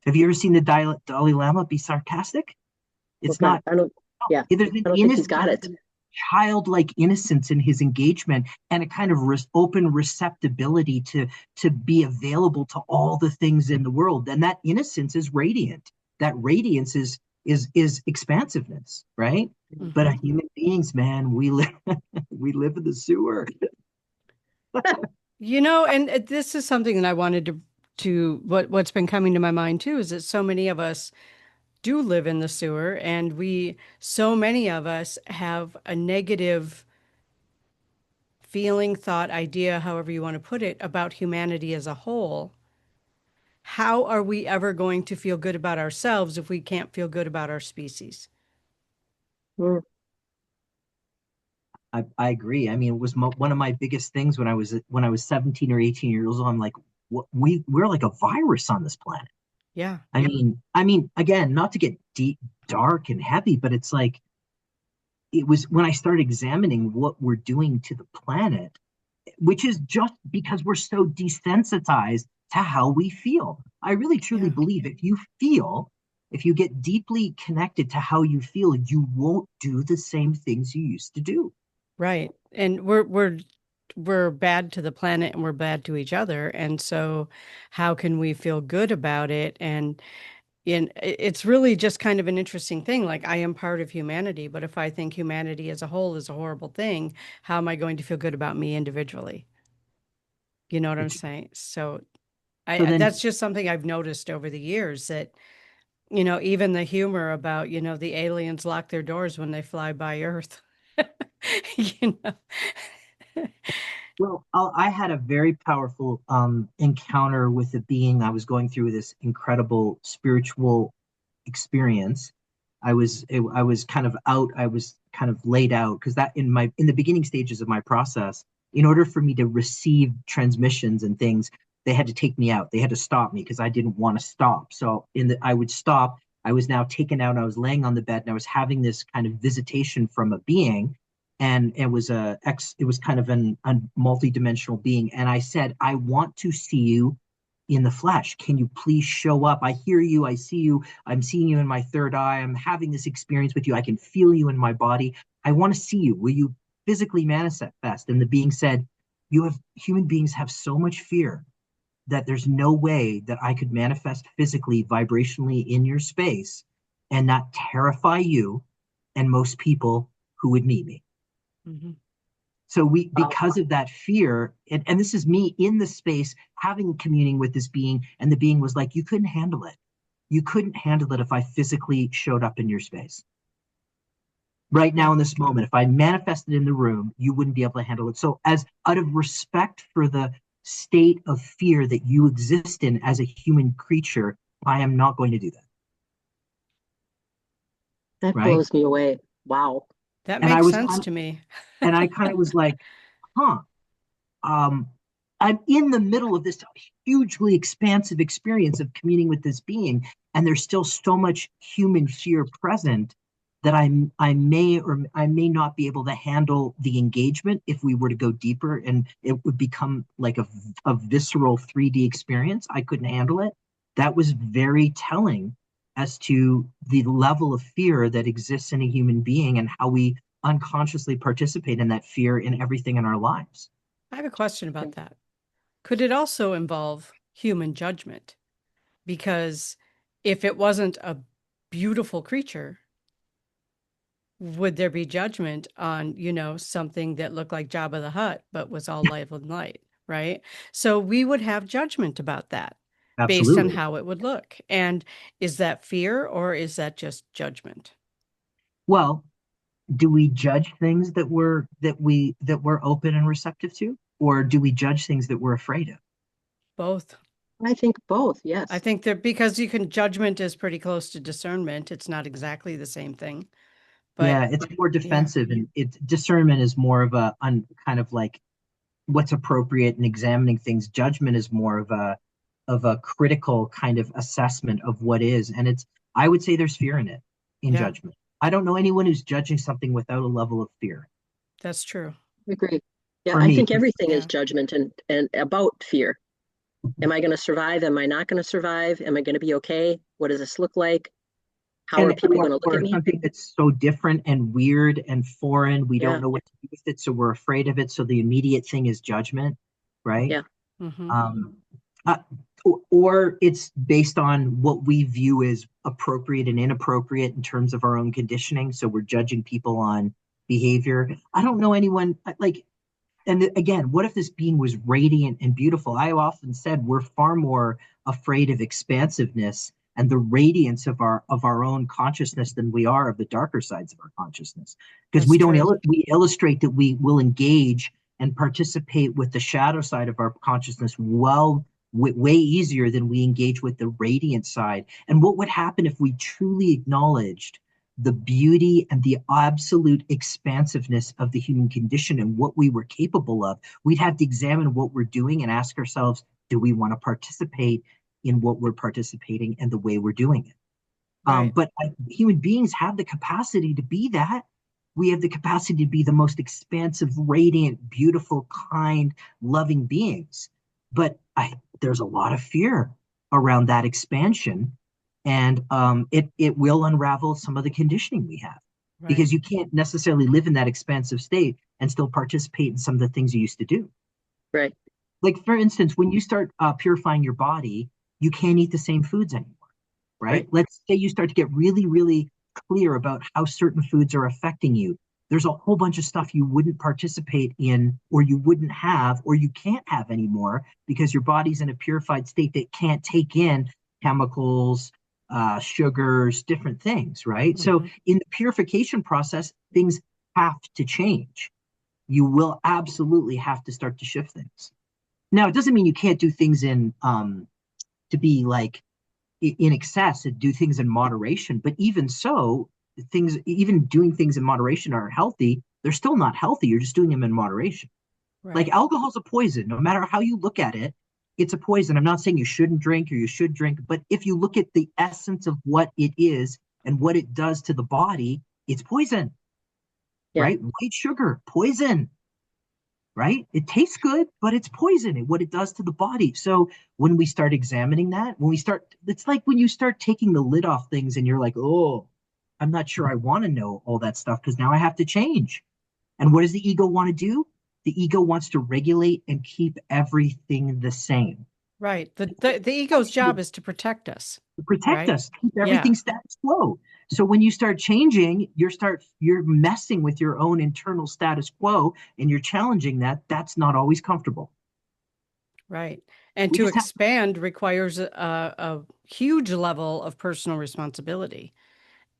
Have you ever seen the Dalai Lama be sarcastic? It's Okay. not. I don't. Yeah. There's an I don't think he's got it. childlike innocence in his engagement, and a kind of open receptibility to be available to all the things in the world. And that innocence is radiant. That radiance is expansiveness, right? But Hmm. human beings, man, we live we live in the sewer. And this is something that I wanted to what's been coming to my mind too is that so many of us do live in the sewer, and so many of us have a negative feeling, thought, idea, however you want to put it, about humanity as a whole. How are we ever going to feel good about ourselves if we can't feel good about our species? Mm. I agree. I mean, it was one of my biggest things when I was 17 or 18 years old. I'm like, what, we're like a virus on this planet. Yeah, I mean, again, not to get deep, dark, and heavy, but it's like it was when I started examining what we're doing to the planet, which is just because we're so desensitized to how we feel. I really truly yeah, believe if you get deeply connected to how you feel, you won't do the same things you used to do. right. And we're bad to the planet and we're bad to each other. And so how can we feel good about it? And it's really just kind of an interesting thing. Like, I am part of humanity, but if I think humanity as a whole is a horrible thing, how am I going to feel good about me individually? You know what I'm It's saying? So so that's then, just something I've noticed over the years that, even the humor about, the aliens lock their doors when they fly by Earth. You know? well, I had a very powerful encounter with a being. I was going through this incredible spiritual experience. I was kind of out. I was kind of laid out because that in the beginning stages of my process, in order for me to receive transmissions and things, they had to take me out. They had to stop me because I didn't want to stop. So I would stop. I was now taken out. I was laying on the bed and I was having this kind of visitation from a being, and it was kind of a multi-dimensional being. And I said, I want to see you in the flesh. Can you please show up? I hear you. I see you. I'm seeing you in my third eye. I'm having this experience with you. I can feel you in my body. I want to see you. Will you physically manifest? And the being said, human beings have so much fear that there's no way that I could manifest physically, vibrationally in your space and not terrify you and most people who would meet me. Mhm. So because of that fear, and this is me in the space having communing with this being, and the being was like, you couldn't handle it. You couldn't handle it if I physically showed up in your space. Right now Yeah. in this moment, if I manifested in the room, you wouldn't be able to handle it. So as out of respect for the state of fear that you exist in as a human creature, I am not going to do that. That Right. blows me away. Wow. That And I makes was sense kind of, to me. and I kind of was like, huh, um, I'm in the middle of this hugely expansive experience of communing with this being, and there's still so much human fear present that I may or I may not be able to handle the engagement if we were to go deeper, and it would become like a visceral 3D experience. I couldn't handle it. That was very telling as to the level of fear that exists in a human being and how we unconsciously participate in that fear in everything in our lives. I have a question about that. Could it also involve human judgment? Because if it wasn't a beautiful creature, would there be judgment on, something that looked like Jabba the Hutt, but was all light and light, right? So we would have judgment about that based on Absolutely. how it would look. And is that fear or is that just judgment? Well, do we judge things that we're open and receptive to, or do we judge things that we're afraid of? Both. I think both, I yes. think that because judgment is pretty close to discernment. It's not exactly the same thing, but Yeah, it's more yeah, defensive, and it's discernment is more of kind of like what's appropriate and examining things. Judgment is more of a critical kind of assessment of what is, and it's I would say there's fear in it in yeah, judgment. I don't know anyone who's judging something without a level of fear. that's true. I agree. Yeah, For I me, think everything is Yeah. judgment and about fear. Am I going to survive? Am I not going to survive? Am I going to be okay? What does this look like? How are and people going to look at or me? something that's so different and weird and foreign, we don't Yeah, know what to do with it, so we're afraid of it. So the immediate thing is judgment, right? yeah. Hmm. Um, Uh, or it's based on what we view as appropriate and inappropriate in terms of our own conditioning. So we're judging people on behavior. I don't know anyone like, and again, what if this being was radiant and beautiful? I often said we're far more afraid of expansiveness and the radiance of our own consciousness than we are of the darker sides of our consciousness, because That's we don't true. we illustrate that we will engage and participate with the shadow side of our consciousness way easier than we engage with the radiant side. And what would happen if we truly acknowledged the beauty and the absolute expansiveness of the human condition and what we were capable of? We'd have to examine what we're doing and ask ourselves, do we want to participate in what we're participating and the way we're doing it? Right. But human beings have the capacity to be that. We have the capacity to be the most expansive, radiant, beautiful, kind, loving beings. But there's a lot of fear around that expansion, and it will unravel some of the conditioning we have, Right. because you can't necessarily live in that expansive state and still participate in some of the things you used to do. Right. Like, for instance, when you start purifying your body, you can't eat the same foods anymore, right? Right. Let's say you start to get really, really clear about how certain foods are affecting you. There's a whole bunch of stuff you wouldn't participate in, or you wouldn't have, or you can't have anymore because your body's in a purified state that can't take in chemicals, sugars, different things, right? So Hmm. in the purification process, things have to change. You will absolutely have to start to shift things. Now, it doesn't mean you can't do things in to be like in excess and do things in moderation. But even so, things, even doing things in moderation, are healthy. They're still not healthy. You're just doing them in moderation. Like, Right. alcohol's a poison. No matter how you look at it, it's a poison. I'm not saying you shouldn't drink or you should drink, but if you look at the essence of what it is and what it does to the body, it's poison, Yeah. right? White sugar, poison, right? It tastes good, but it's poison, what it does to the body. So when we start examining that, when we start, it's like when you start taking the lid off things and you're like, oh, I'm not sure I want to know all that stuff because now I have to change. And what does the ego want to do? The ego wants to regulate and keep everything the same. Right. The ego's job is to protect us, To protect right? us, keep Yeah. everything status quo. So when you start changing, you're messing with your own internal status quo and you're challenging that. That's not always comfortable. Right. And We to just have expand requires a huge level of personal responsibility.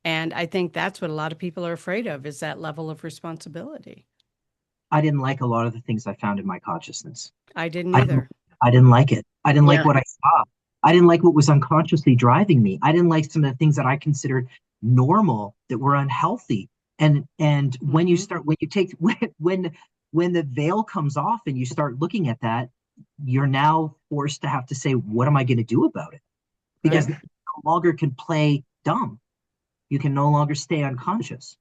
And I think that's what a lot of people are afraid of is that level of responsibility. I didn't like a lot of the things I found in my consciousness. I didn't I didn't, either. I didn't like it. I didn't like Yeah. what I saw. I didn't like what was unconsciously driving me. I didn't like some of the things that I considered normal that were unhealthy. And when you Hmm. start, when you take, when the veil comes off and you start looking at that, you're now forced to have to say, what am I going to do about it? Yeah. Because Right. you no longer can play dumb. You can no longer stay unconscious.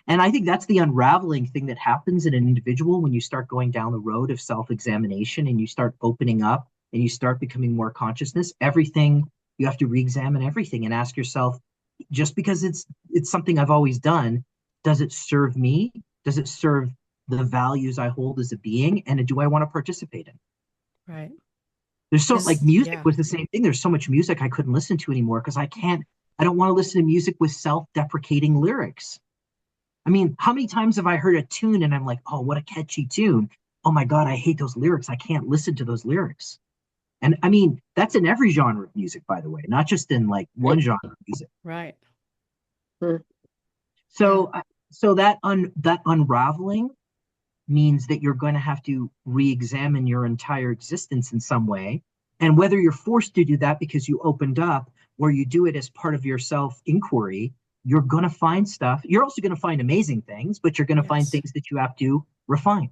And I think that's the unraveling thing that happens in an individual when you start going down the road of self-examination and you start opening up and you start becoming more consciousness. Everything, you have to re-examine everything and ask yourself, just because it's something I've always done, does it serve me? Does it serve the values I hold as a being? And do I want to participate in? Right. There's so, like, Is music yeah. was the same thing. There's so much music I couldn't listen to anymore because I don't want to listen to music with self-deprecating lyrics. I mean, how many times have I heard a tune and I'm like, oh, what a catchy tune. Oh my God, I hate those lyrics. I can't listen to those lyrics. And I mean, that's in every genre of music, by the way, not just in like one Right. genre of music. Right. Mm. Yeah. So, that unraveling means that you're going to have to re-examine your entire existence in some way. And whether you're forced to do that because you opened up or you do it as part of your self inquiry, you're going to find stuff. You're also going to find amazing things, but you're going to find Yes. things that you have to refine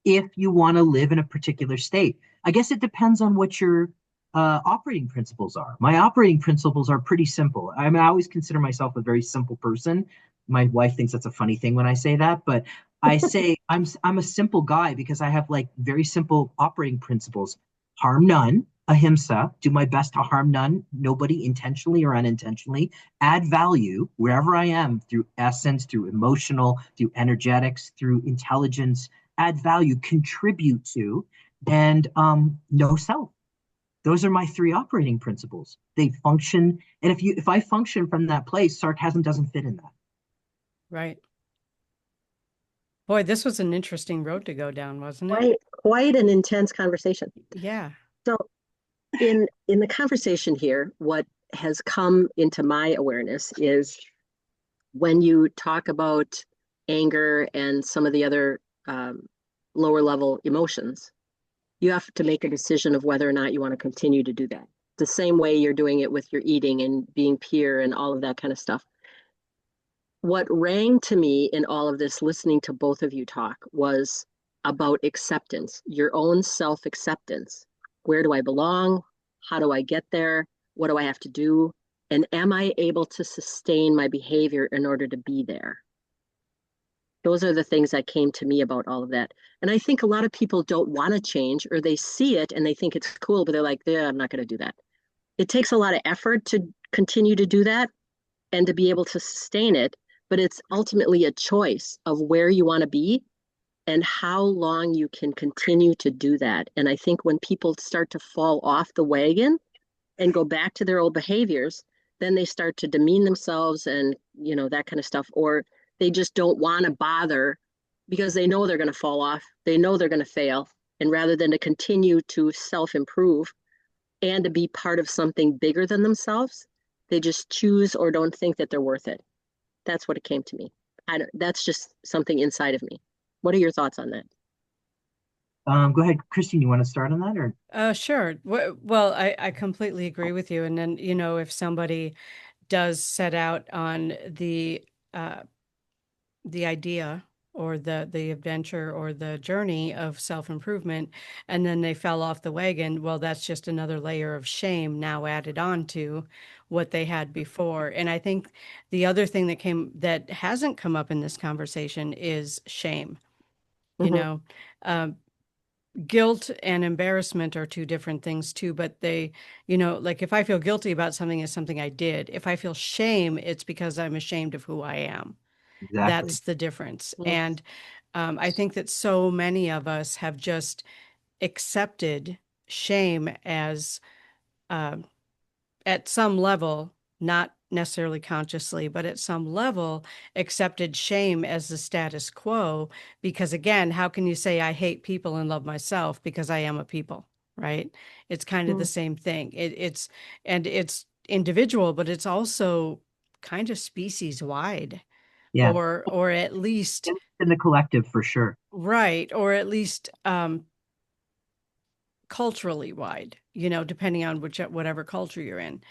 if you want to live in a particular state. I guess it depends on what your operating principles are. My operating principles are pretty simple. I mean, I always consider myself a very simple person. My wife thinks that's a funny thing when I say that, but I say I'm a simple guy because I have like very simple operating principles. Harm none, ahimsa, do my best to harm none, nobody intentionally or unintentionally, add value wherever I am through essence, through emotional, through energetics, through intelligence, add value, contribute to, and no self. Those are my three operating principles. They function, and if I function from that place, sarcasm doesn't fit in that. Right. Boy, this was an interesting road to go down, wasn't it? Quite an intense conversation. Yeah. So in the conversation here, what has come into my awareness is when you talk about anger and some of the other lower level emotions, you have to make a decision of whether or not you want to continue to do that. The same way you're doing it with your eating and being peer and all of that kind of stuff. What rang to me in all of this, listening to both of you talk, was about acceptance, your own self acceptance. Where do I belong? How do I get there? What do I have to do? And am I able to sustain my behavior in order to be there? Those are the things that came to me about all of that. And I think a lot of people don't want to change, or they see it and they think it's cool, but they're like, yeah, I'm not going to do that. It takes a lot of effort to continue to do that and to be able to sustain it, but it's ultimately a choice of where you want to be and how long you can continue to do that. And I think when people start to fall off the wagon and go back to their old behaviors, then they start to demean themselves and, that kind of stuff, or they just don't want to bother because they know they're going to fall off. They know they're going to fail. And rather than to continue to self-improve and to be part of something bigger than themselves, they just choose or don't think that they're worth it. That's what it came to me. That's just something inside of me. What are your thoughts on that? Go ahead, Christine. You want to start on that, or Sure. Well, I completely agree with you. And then, if somebody does set out on the idea or the adventure or the journey of self-improvement, and then they fell off the wagon, well, that's just another layer of shame now added on to what they had before. And I think the other thing that hasn't come up in this conversation is shame. You Mm-hmm. know, um, guilt and embarrassment are two different things too, but they, like if I feel guilty about something, it's something I did. If I feel shame, it's because I'm ashamed of who I am. exactly? That's the difference. Mm-hmm. And I think that so many of us have just accepted shame as, uh, at some level, not necessarily consciously, but at some level, accepted shame as the status quo. Because again, how can you say I hate people and love myself because I am a people, right? It's kind of the same thing. It's individual, but it's also kind of species wide, Yeah, or at least in the collective for sure. right, or at least culturally wide, depending on whatever culture you're in.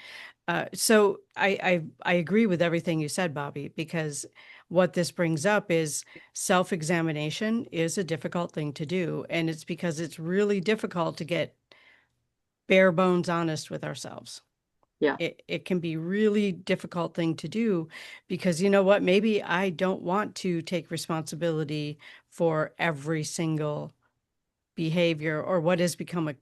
So I agree with everything you said, Bobby, because what this brings up is self-examination is a difficult thing to do, and it's because it's really difficult to get bare bones honest with ourselves. Yeah. It can be really difficult thing to do because you know what? Maybe I don't want to take responsibility for every single behavior or what has become a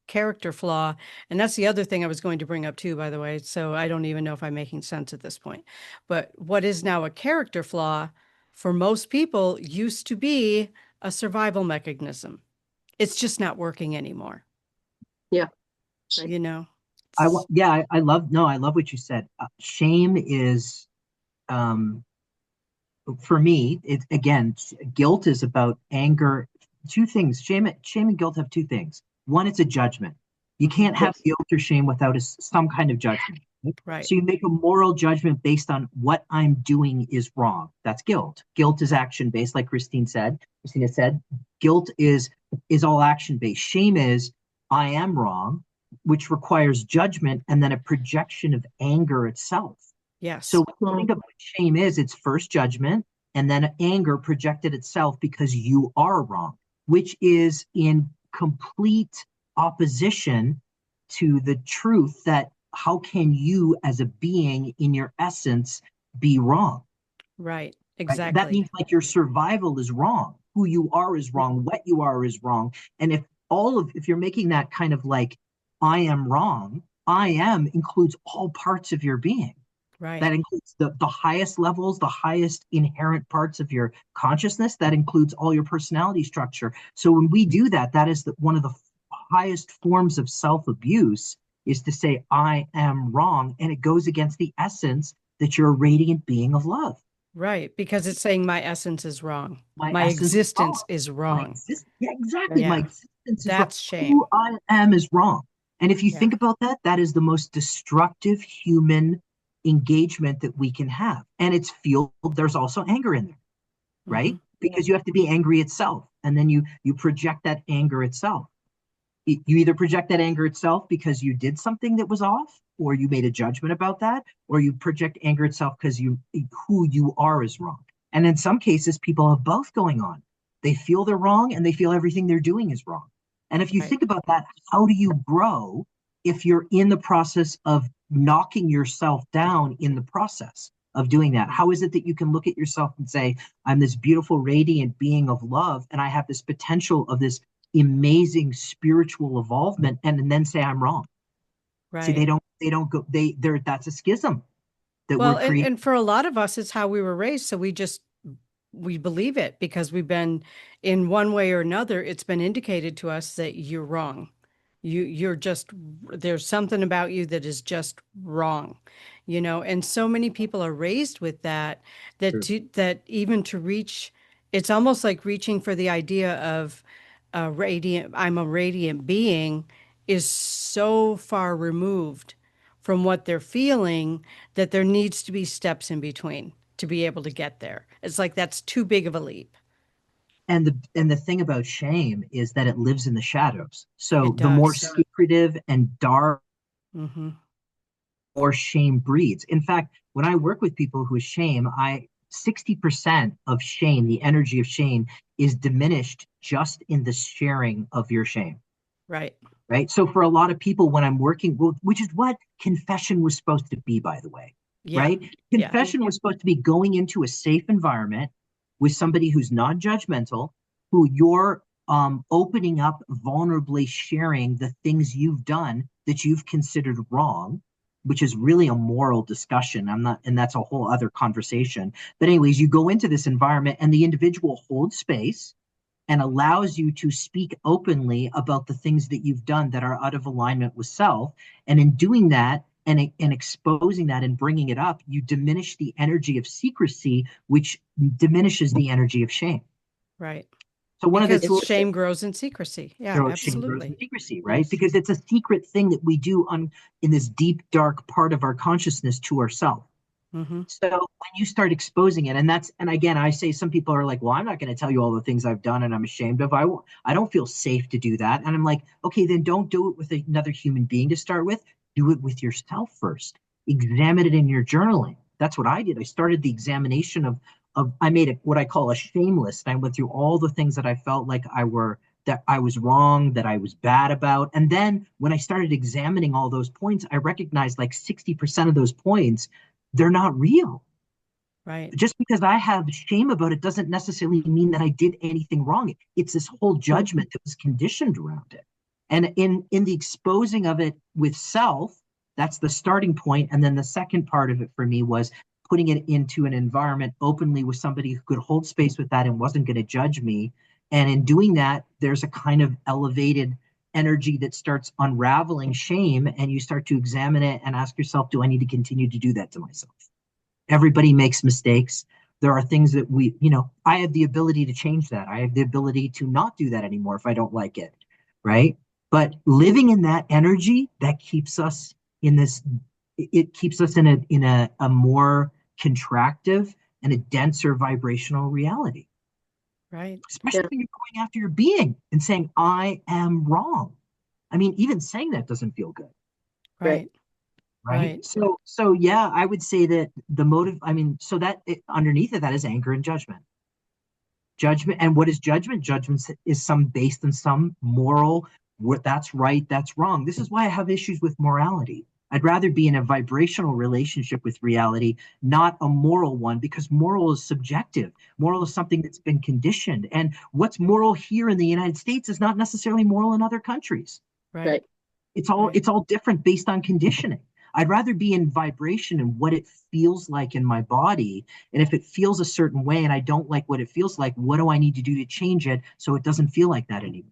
character flaw. And that's the other thing I was going to bring up too, by the way. So I don't even know if I'm making sense at this point. But what is now a character flaw for most people used to be a survival mechanism. It's just not working anymore. Yeah. Right. You know? Yeah, I love, no, I love what you said. Shame is, um, for me, it again, guilt is about anger. Two things. Shame and guilt have two things. One, it's a judgment. You Mhm. can't have Yes. guilt or shame without some kind of judgment. Right? Right. So you make a moral judgment based on what I'm doing is wrong. That's guilt. Guilt is action based, like Christina said. Guilt is all action based. Shame is I am wrong, which requires judgment and then a projection of anger itself. So Yes. when you think of what shame is, it's first judgment and then anger projected itself because you are wrong, which is in complete opposition to the truth that how can you as a being in your essence be wrong? Right. Right? That Exactly. means like your survival is wrong. Who you are is wrong. What you are is wrong. And if you're making that kind of like, I am wrong, I am includes all parts of your being. Right. That includes the highest levels, the highest inherent parts of your consciousness. That includes all your personality structure. So when we do that, that is one of the highest forms of self-abuse is to say, I am wrong. And it goes against the essence that you're a radiant being of love. Right. Because it's saying my essence is wrong. My My essence is wrong. existence is wrong. Yeah, exactly. My Yeah. existence is wrong. That's shame. Who I am is wrong. And if you Yeah. think about that, that is the most destructive human engagement that we can have. And it's fueled, there's also anger in there, Hmm. right? Because you have to be angry itself. And then you project that anger itself. You either project that anger itself because you did something that was off, or you made a judgment about that, or you project anger itself because you who you are is wrong. And in some cases, people have both going on. They feel they're wrong and they feel everything they're doing is wrong. And if you Right. think about that, how do you grow if you're in the process of knocking yourself down in the process of doing that? How is it that you can look at yourself and say, I'm this beautiful, radiant being of love, and I have this potential of this amazing spiritual involvement, and then say I'm wrong? See, Right. they don't go, they're, that's a schism that we're Well, and, creating. and for a lot of us, it's how we were raised. So we believe it because we've been in one way or another, it's been indicated to us that you're wrong. You're just there's something about you that is just wrong, and so many people are raised with that that even to reach, it's almost like reaching for the idea of I'm a radiant being is so far removed from what they're feeling that there needs to be steps in between to be able to get there. It's like that's too big of a leap. And the thing about shame is that it lives in the shadows. It So the more does. secretive and dark, Hmm. more shame breeds. In fact, when I work with people who is shame, I 60% of shame, the energy of shame, is diminished just in the sharing of your shame. Right. Right. So for a lot of people, when I'm working, well, which is what confession was supposed to be, by the way, Yeah. right? Yeah. Confession was supposed to be going into a safe environment with somebody who's non-judgmental, who you're opening up, vulnerably sharing the things you've done that you've considered wrong, which is really a moral discussion. I'm not, and that's a whole other conversation. But anyways, you go into this environment and the individual holds space and allows you to speak openly about the things that you've done that are out of alignment with self. And in doing that and exposing that and bringing it up, you diminish the energy of secrecy, which diminishes the energy of shame. Right. So one of the Because tools, shame grows in secrecy. Yeah, shame grows in absolutely. secrecy, right? Because it's a secret thing that we do in this deep, dark part of our consciousness to ourselves. Hmm. So when you start exposing it, and again, I say some people are like, well, I'm not going to tell you all the things I've done and I'm ashamed of. I don't feel safe to do that. And I'm like, okay, then don't do it with another human being to start with. Do it with yourself first. Examine it in your journaling. That's what I did. I started the examination of I made what I call a shame list. I went through all the things that I felt like that I was wrong, that I was bad about. And then when I started examining all those points, I recognized like 60% of those points, they're not real. Right. Just because I have shame about it doesn't necessarily mean that I did anything wrong. It's this whole judgment that was conditioned around it. And in the exposing of it with self, that's the starting point. And then the second part of it for me was putting it into an environment openly with somebody who could hold space with that and wasn't going to judge me. And in doing that, there's a kind of elevated energy that starts unraveling shame, and you start to examine it and ask yourself, do I need to continue to do that to myself? Everybody makes mistakes. There are things that I have the ability to change that. I have the ability to not do that anymore if I don't like it. Right. But living in that energy, that keeps us in this, it keeps us in a more contractive and a denser vibrational reality, Right. especially Yeah. when you're going after your being and saying, I am wrong. I mean, even saying that doesn't feel good. Right. Right. Right. Right. So yeah, I would say that the motive, I mean, so that underneath of that is anger and judgment. Judgment. And what is judgment? Judgment is some based on some moral, what that's right, that's wrong. This is why I have issues with morality. I'd rather be in a vibrational relationship with reality, not a moral one, because moral is subjective. Moral is something that's been conditioned. And what's moral here in the United States is not necessarily moral in other countries. Right. Right. Right. It's all different based on conditioning. I'd rather be in vibration and what it feels like in my body. And if it feels a certain way and I don't like what it feels like, what do I need to do to change it so it doesn't feel like that anymore?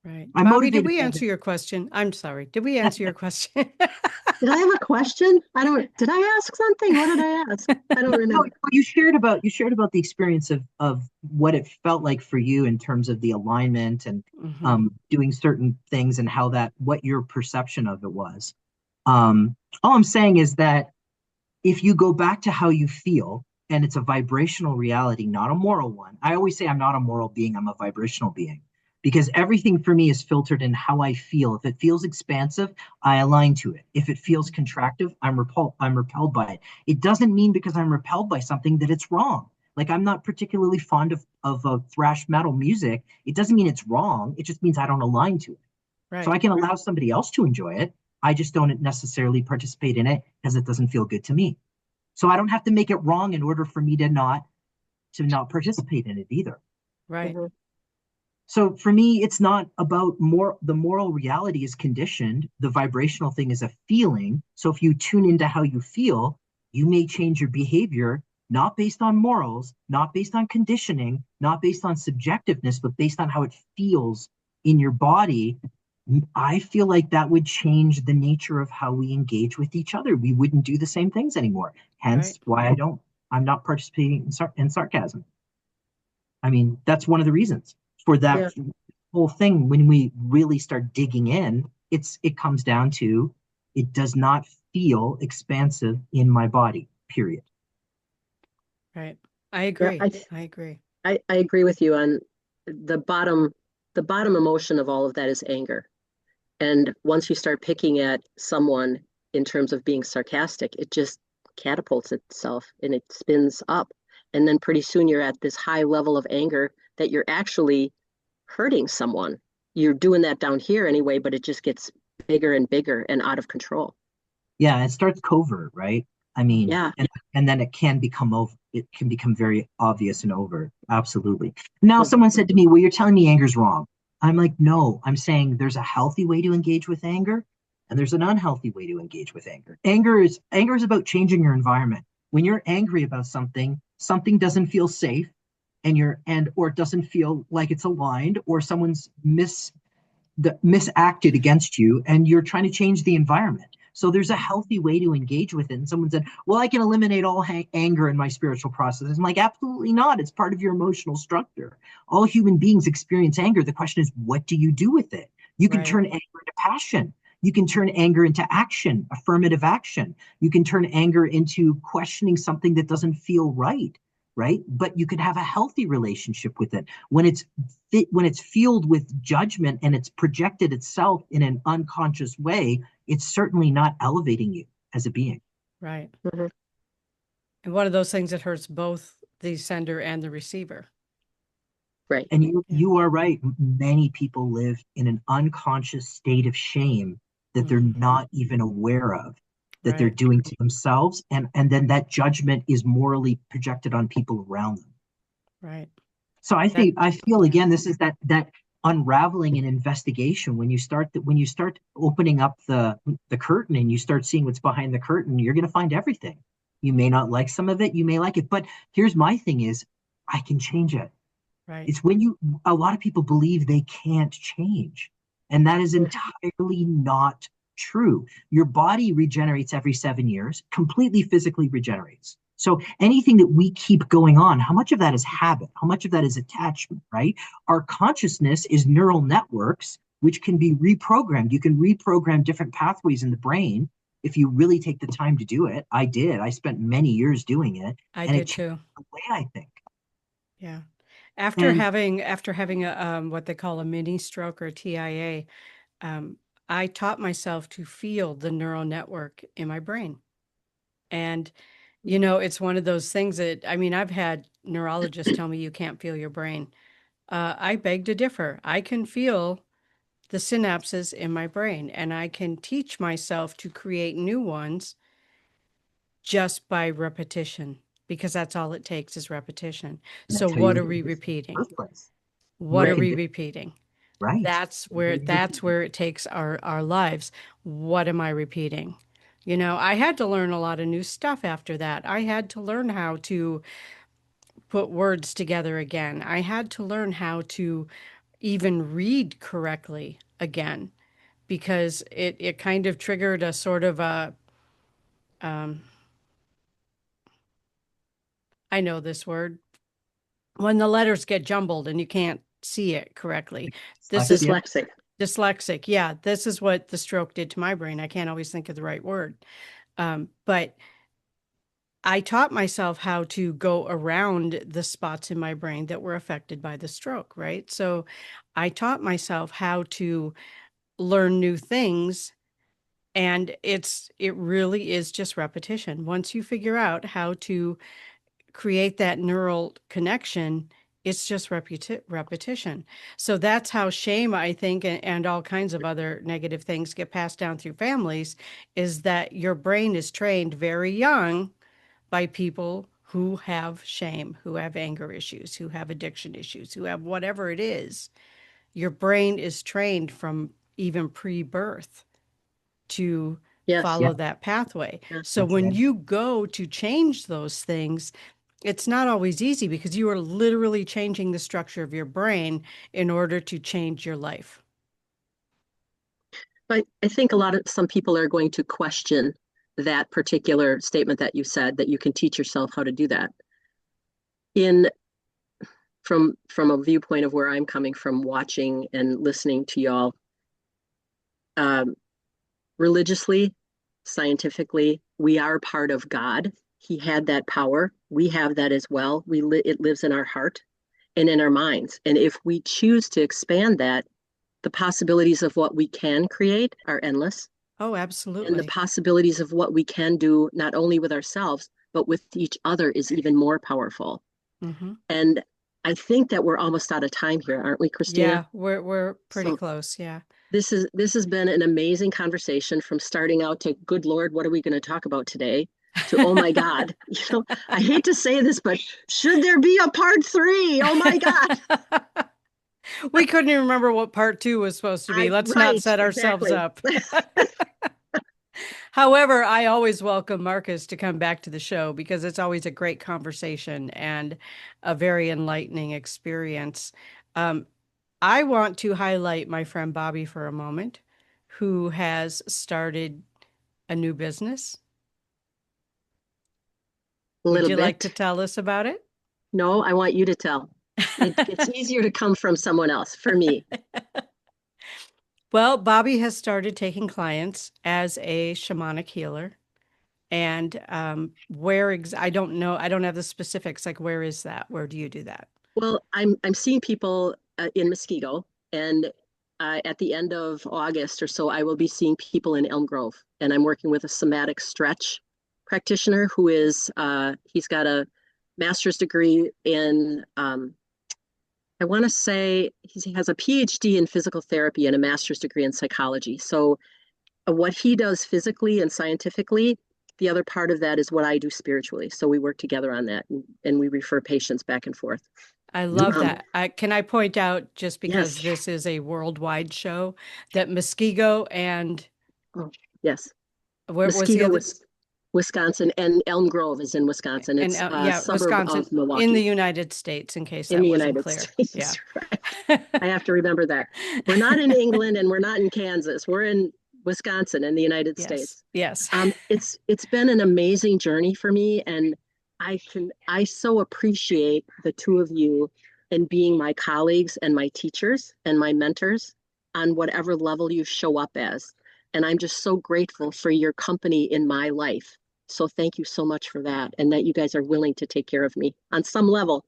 Right. I'm Bobby, did motivated we by answer your question? I'm sorry. Did we answer your question? Did I have a question? I don't, did I ask something? What did I ask? I don't no, remember. you shared about the experience of what it felt like for you in terms of the alignment and Hmm. doing certain things and how that what your perception of it was. All I'm saying is that if you go back to how you feel, and it's a vibrational reality, not a moral one. I always say I'm not a moral being, I'm a vibrational being. Because everything for me is filtered in how I feel. If it feels expansive, I align to it. If it feels contractive, I'm repelled by it. It doesn't mean because I'm repelled by something that it's wrong. Like I'm not particularly fond of thrash metal music. It doesn't mean it's wrong. It just means I don't align to it. So I Right. can allow somebody else to enjoy it. I just don't necessarily participate in it because it doesn't feel good to me. So I don't have to make it wrong in order for me to not participate in it either. Right. Mhm. So for me, it's not about more. The moral reality is conditioned. The vibrational thing is a feeling. So if you tune into how you feel, you may change your behavior, not based on morals, not based on conditioning, not based on subjectiveness, but based on how it feels in your body. I feel like that would change the nature of how we engage with each other. We wouldn't do the same things anymore. Right. Hence why I'm not participating in sarcasm. I mean, that's one of the reasons for Yeah. that whole thing. When we really start digging in, it comes down to it does not feel expansive in my body, period. Right. I Yeah. agree. I agree. I agree with you on the bottom, the bottom emotion of all of that is anger. And once you start picking at someone in terms of being sarcastic, it just catapults itself and it spins up. And then pretty soon you're at this high level of anger that you're actually hurting someone. You're doing that down here anyway, but it just gets bigger and bigger and out of control. Yeah, it starts covert, right? I mean, Hmm. Yeah. and then it can become very obvious and overt. Absolutely. Now, Mhm. someone said to me, "Well, you're telling me anger's wrong." I'm like, "No, I'm saying there's a healthy way to engage with anger, and there's an unhealthy way to engage with anger. Anger is about changing your environment. When you're angry about something, something doesn't feel safe, and or it doesn't feel like it's aligned, or someone's misacted against you, and you're trying to change the environment. So there's a healthy way to engage with it. And someone said, "Well, I can eliminate all anger in my spiritual process." I'm like, absolutely not. It's part of your emotional structure. All human beings experience anger. The question is, what do you do with it? You can Right. turn anger into passion. You can turn anger into action, affirmative action. You can turn anger into questioning something that doesn't feel right, right? But you could have a healthy relationship with it. When it's fueled with judgment and it's projected itself in an unconscious way, it's certainly not elevating you as a being. Right. Mhm. And one of those things that hurts both the sender and the receiver. Right. And you Yeah. you are right. Many people live in an unconscious state of shame that they're Hmm. not even aware of, that they're Right. doing to themselves, and then that judgment is morally projected on people around them. Right. So That, I feel yeah. again, this is that unraveling and investigation. When you start opening up the curtain and you start seeing what's behind the curtain, you're going to find everything. You may not like some of it, you may like it, but here's my thing: is I can change it. Right. It's when you A lot of people believe they can't change, and that is entirely not true. Your body regenerates every 7 years, completely physically regenerates. So anything that we keep going on, how much of that is habit? How much of that is attachment, right? Our consciousness is neural networks, which can be reprogrammed. You can reprogram different pathways in the brain if you really take the time to do it. I did. I spent many years doing it, I and it did changed too. the way I think. Yeah. After And having a what they call a mini stroke or TIA, I taught myself to feel the neural network in my brain. And it's one of those things that I mean, I've had neurologists tell me you can't feel your brain. I beg to differ. I can feel the synapses in my brain, and I can teach myself to create new ones just by repetition, because that's all it takes is repetition. So that's how you what would are do we this in the repeating? first place. What You are can we do repeating? right. That's What are where you that's repeating? where it takes our lives. What am I repeating? I had to learn a lot of new stuff after that. I had to learn how to put words together again. I had to learn how to even read correctly again because it kind of triggered a sort of a, um, I know this word, when the letters get jumbled and you can't see it correctly. This is Dyslexia. Dyslexic. dyslexic. Yeah, this is what the stroke did to my brain. I can't always think of the right word. But I taught myself how to go around the spots in my brain that were affected by the stroke, right? So I taught myself how to learn new things. And it really is just repetition. Once you figure out how to create that neural connection, it's just repetition. So that's how shame, I think, and all kinds of other negative things get passed down through families, is that your brain is trained very young by people who have shame, who have anger issues, who have addiction issues, who have whatever it is. Your brain is trained from even pre-birth to Yes, Yeah, follow that pathway. yes. So that's when it. you go to change those things, it's not always easy because you are literally changing the structure of your brain in order to change your life. But I think some people are going to question that particular statement that you said, that you can teach yourself how to do that. In from a viewpoint of where I'm coming from, watching and listening to y'all, um, religiously, scientifically, we are part of God. He had that power. We have that as well. It lives in our heart and in our minds. And if we choose to expand that, the possibilities of what we can create are endless. Oh, And the absolutely. possibilities of what we can do, not only with ourselves, but with each other, is even more powerful. Hmm. And I think that we're almost out of time here, aren't we, Christina? Yeah, we're pretty So close. Yeah. this has been an amazing conversation, from starting out to good Lord, what are we going to talk about today? To oh my God, I hate to say this, but should there be a part three? Oh my God. We couldn't even remember what part two was supposed to be. I Let's not right, set ourselves exactly. up. However, I always welcome Marcus to come back to the show because it's always a great conversation and a very enlightening experience. Um, I want to highlight my friend Bobby for a moment, who has started a new business. A Would little you like to bit. tell us about it? No, I want you to tell. It's easier to come from someone else for me. Well, Bobby has started taking clients as a shamanic healer. And I don't know, I don't have the specifics. Like, where is that? Where do you do that? Well, I'm seeing people in Mosquito, and at the end of August or so, I will be seeing people in Elm Grove, and I'm working with a somatic stretch practitioner who is he's got a master's degree in I want to say he has a PhD in physical therapy and a master's degree in psychology. So what he does physically and scientifically, the other part of that is what I do spiritually. So we work together on that, and we refer patients back and forth. I love Beautiful. Um, that. Can I point out, just because yes. this is a worldwide show, that Muskego and Oh, yes. where was the Mosquito, other? Wisconsin, and Elm Grove is in Wisconsin. And It's a yeah, suburb Wisconsin of in the Milwaukee United States, in case in that the wasn't United clear. Yeah. States. Right. I have to remember that. We're not in England and we're not in Kansas. We're in Wisconsin in the United Yes. States. Yes. It's been an amazing journey for me, and I so appreciate the two of you and being my colleagues and my teachers and my mentors on whatever level you show up as. And I'm just so grateful for your company in my life. So thank you so much for that, and that you guys are willing to take care of me on some level.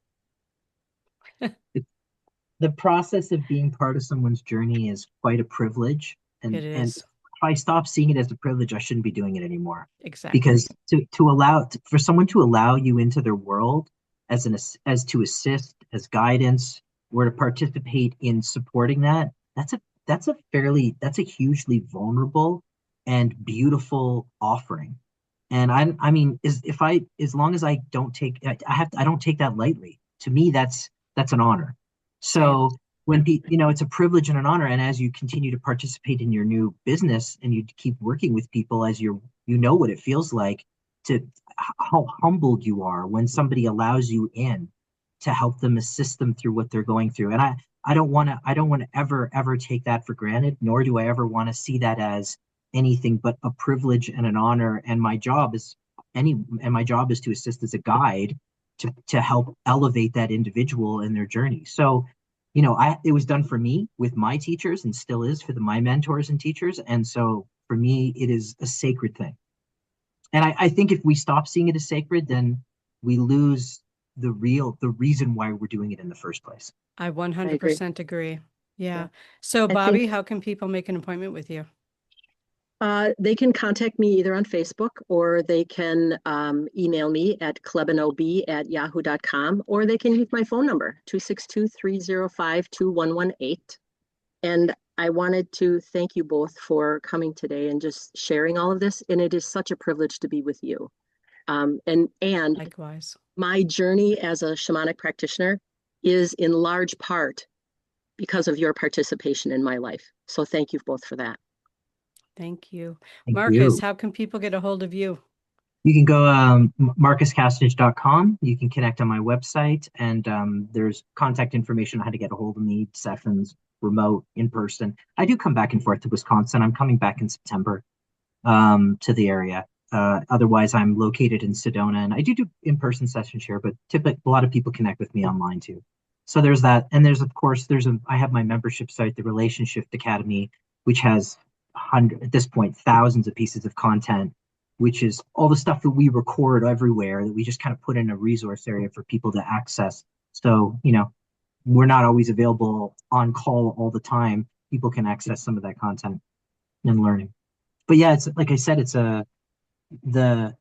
The process of being part of someone's journey is quite a privilege. It And is. if I stop seeing it as a privilege, I shouldn't be doing it anymore. Exactly. Because to allow for someone to allow you into their world as to assist, as guidance, or to participate in supporting that, that's a hugely vulnerable and beautiful offering. And I mean, as long as I don't take I don't take that lightly. To me, that's an honor. Same. So it's a privilege and an honor. And as you continue to participate in your new business and you keep working with people, as you know what it feels like to how humbled you are when somebody allows you in to help them assist them through what they're going through. And I don't want to ever take that for granted, nor do I ever want to see that as anything but a privilege and an honor. And my job is to assist as a guide to help elevate that individual in their journey. So, it was done for me with my teachers and still is for my mentors and teachers. And so for me, it is a sacred thing. And I think if we stop seeing it as sacred, then we lose the reason why we're doing it in the first place. I I agree. 100% agree. Yeah. Yeah. So, I think Bobby, how can people make an appointment with you? they can contact me either on Facebook or they can email me at klebanob@yahoo.com, or they can use my phone number, 262-305-2118. And I wanted to thank you both for coming today and just sharing all of this. And it is such a privilege to be with you. And Likewise. my journey as a shamanic practitioner is in large part because of your participation in my life. So thank you both for that. Thank you. Thank Markus, you. how can people get a hold of you? You can go marcuscastage.com. You can connect on my website, and there's contact information on how to get a hold of me, sessions, remote, in person. I do come back and forth to Wisconsin. I'm coming back in September to the area. Otherwise, I'm located in Sedona, and I do in-person sessions here, but typically a lot of people connect with me online too. So there's that, and there's of course I have my membership site, the Relationship Academy, which has at this point thousands of pieces of content, which is all the stuff that we record everywhere that we just kind of put in a resource area for people to access. So we're not always available on call all the time. People can access some of that content and learning. But yeah, it's like I said, the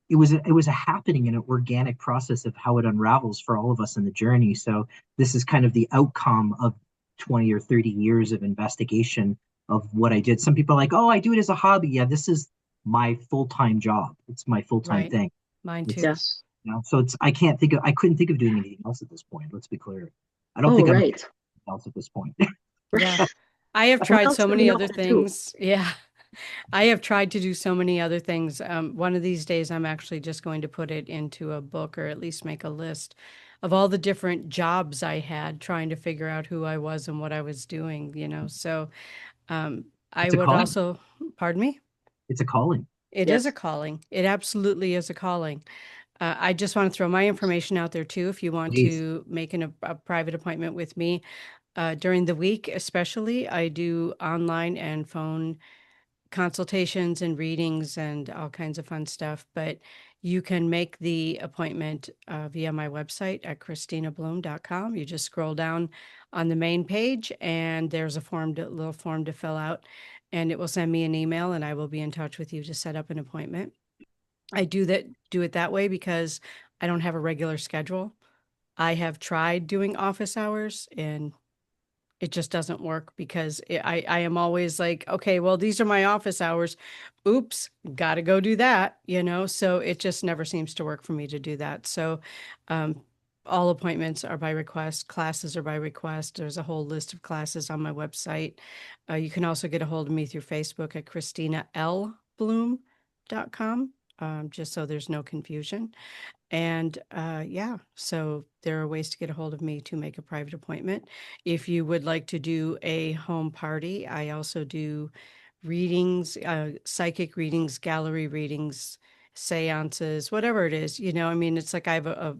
it was a happening and an organic process of how it unravels for all of us in the journey. So this is kind of the outcome of 20 or 30 years of investigation of what I did. Some people are like, oh, I do it as a hobby. Yeah, this is my full-time job. It's my full-time Right. thing. Mine too. Yes. So I couldn't think of doing anything else at this point. Let's be clear. I don't Oh, think I'm right. anything else at this point. Yeah. I have What tried else so do we many know other how to do? things. Yeah. I have tried to do so many other things. One of these days, I'm actually just going to put it into a book or at least make a list of all the different jobs I had, trying to figure out who I was and what I was doing. So I It's a would calling. also, pardon me? It's a calling. It is a Yes. calling. It absolutely is a calling. I just want to throw my information out there too. If you want Please. to make a private appointment with me during the week, especially, I do online and phone consultations and readings and all kinds of fun stuff. But you can make the appointment via my website at christinabloom.com. You just scroll down on the main page and there's a little form to fill out, and it will send me an email and I will be in touch with you to set up an appointment. I do it that way because I don't have a regular schedule. I have tried doing office hours and it just doesn't work because I am always like, okay, well, these are my office hours. Oops, got to go do that. So it just never seems to work for me to do that. So um, all appointments are by request, classes are by request. There's a whole list of classes on my website. You can also get a hold of me through Facebook at christinalbloom.com, just so there's no confusion. And yeah, so there are ways to get a hold of me to make a private appointment. If you would like to do a home party, I also do readings, psychic readings, gallery readings, seances, whatever it is. I mean, it's like I have a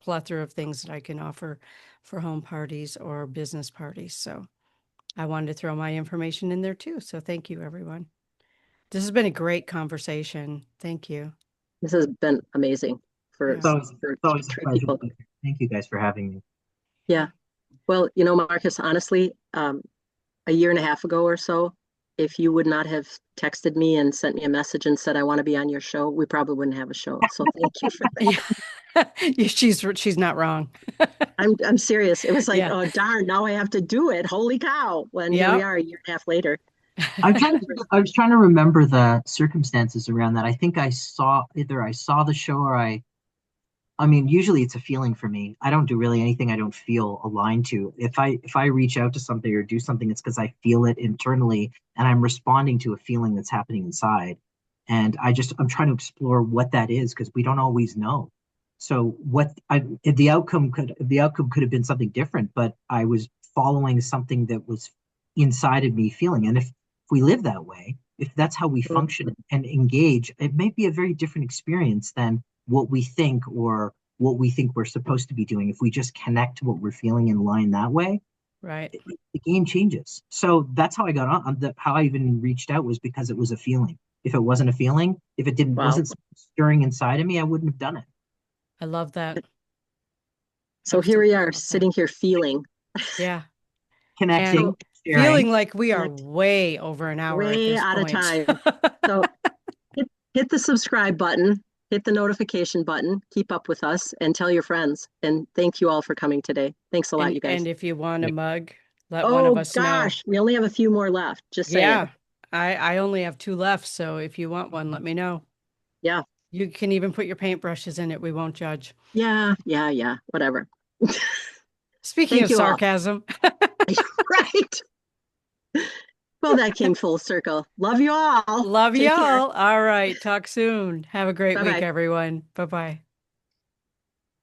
plethora of things that I can offer for home parties or business parties. So I wanted to throw my information in there too. So thank you, everyone. This has been a great conversation. Thank you. This has been amazing for, Yeah. for It's always a three pleasure to people. be here. Thank you guys for having me. Yeah. Well, Marcus, honestly, a year and a half ago or so, if you would not have texted me and sent me a message and said, I want to be on your show, we probably wouldn't have a show. So thank you for that. Yeah. She's not wrong. I'm serious. It was like, Yeah. oh, darn, now I have to do it. Holy cow. When here we Yep. are a year and a half later. I was trying to remember the circumstances around that. I think I saw the show or I mean, usually it's a feeling for me. I don't do really anything I don't feel aligned to. If I reach out to something or do something, it's because I feel it internally and I'm responding to a feeling that's happening inside. And I'm trying to explore what that is because we don't always know. So the outcome could have been something different, but I was following something that was inside of me feeling. And if we live that way, if that's how we Mm. function and engage, it may be a very different experience than what we think or what we think we're supposed to be doing. If we just connect to what we're feeling and line that way, Right. the game changes. So that's how I got on how I even reached out was because it was a feeling. If it wasn't a feeling, if it didn't Wow. wasn't stirring inside of me, I wouldn't have done it. I love that. So here we Absolutely are love that. sitting here feeling. Yeah. Connecting, And So feeling sharing. like we are connect way over an hour at way this out of point. time. So hit the subscribe button, hit the notification button, keep up with us, and tell your friends. And thank you all for coming today. Thanks a lot, you And guys. if you want a mug, let one of Oh us know. gosh, we only have a few more left. Just saying. Yeah. I only have two left, so if you want one, let me know. Yeah, You can even put your paintbrushes in it. We won't judge. yeah. Whatever. Speaking Thank of you all. sarcasm, Right. Well, that came full circle. Love you all. love Take care. y'all. All right. Talk soon. Have a great Bye week, bye. everyone. Bye bye.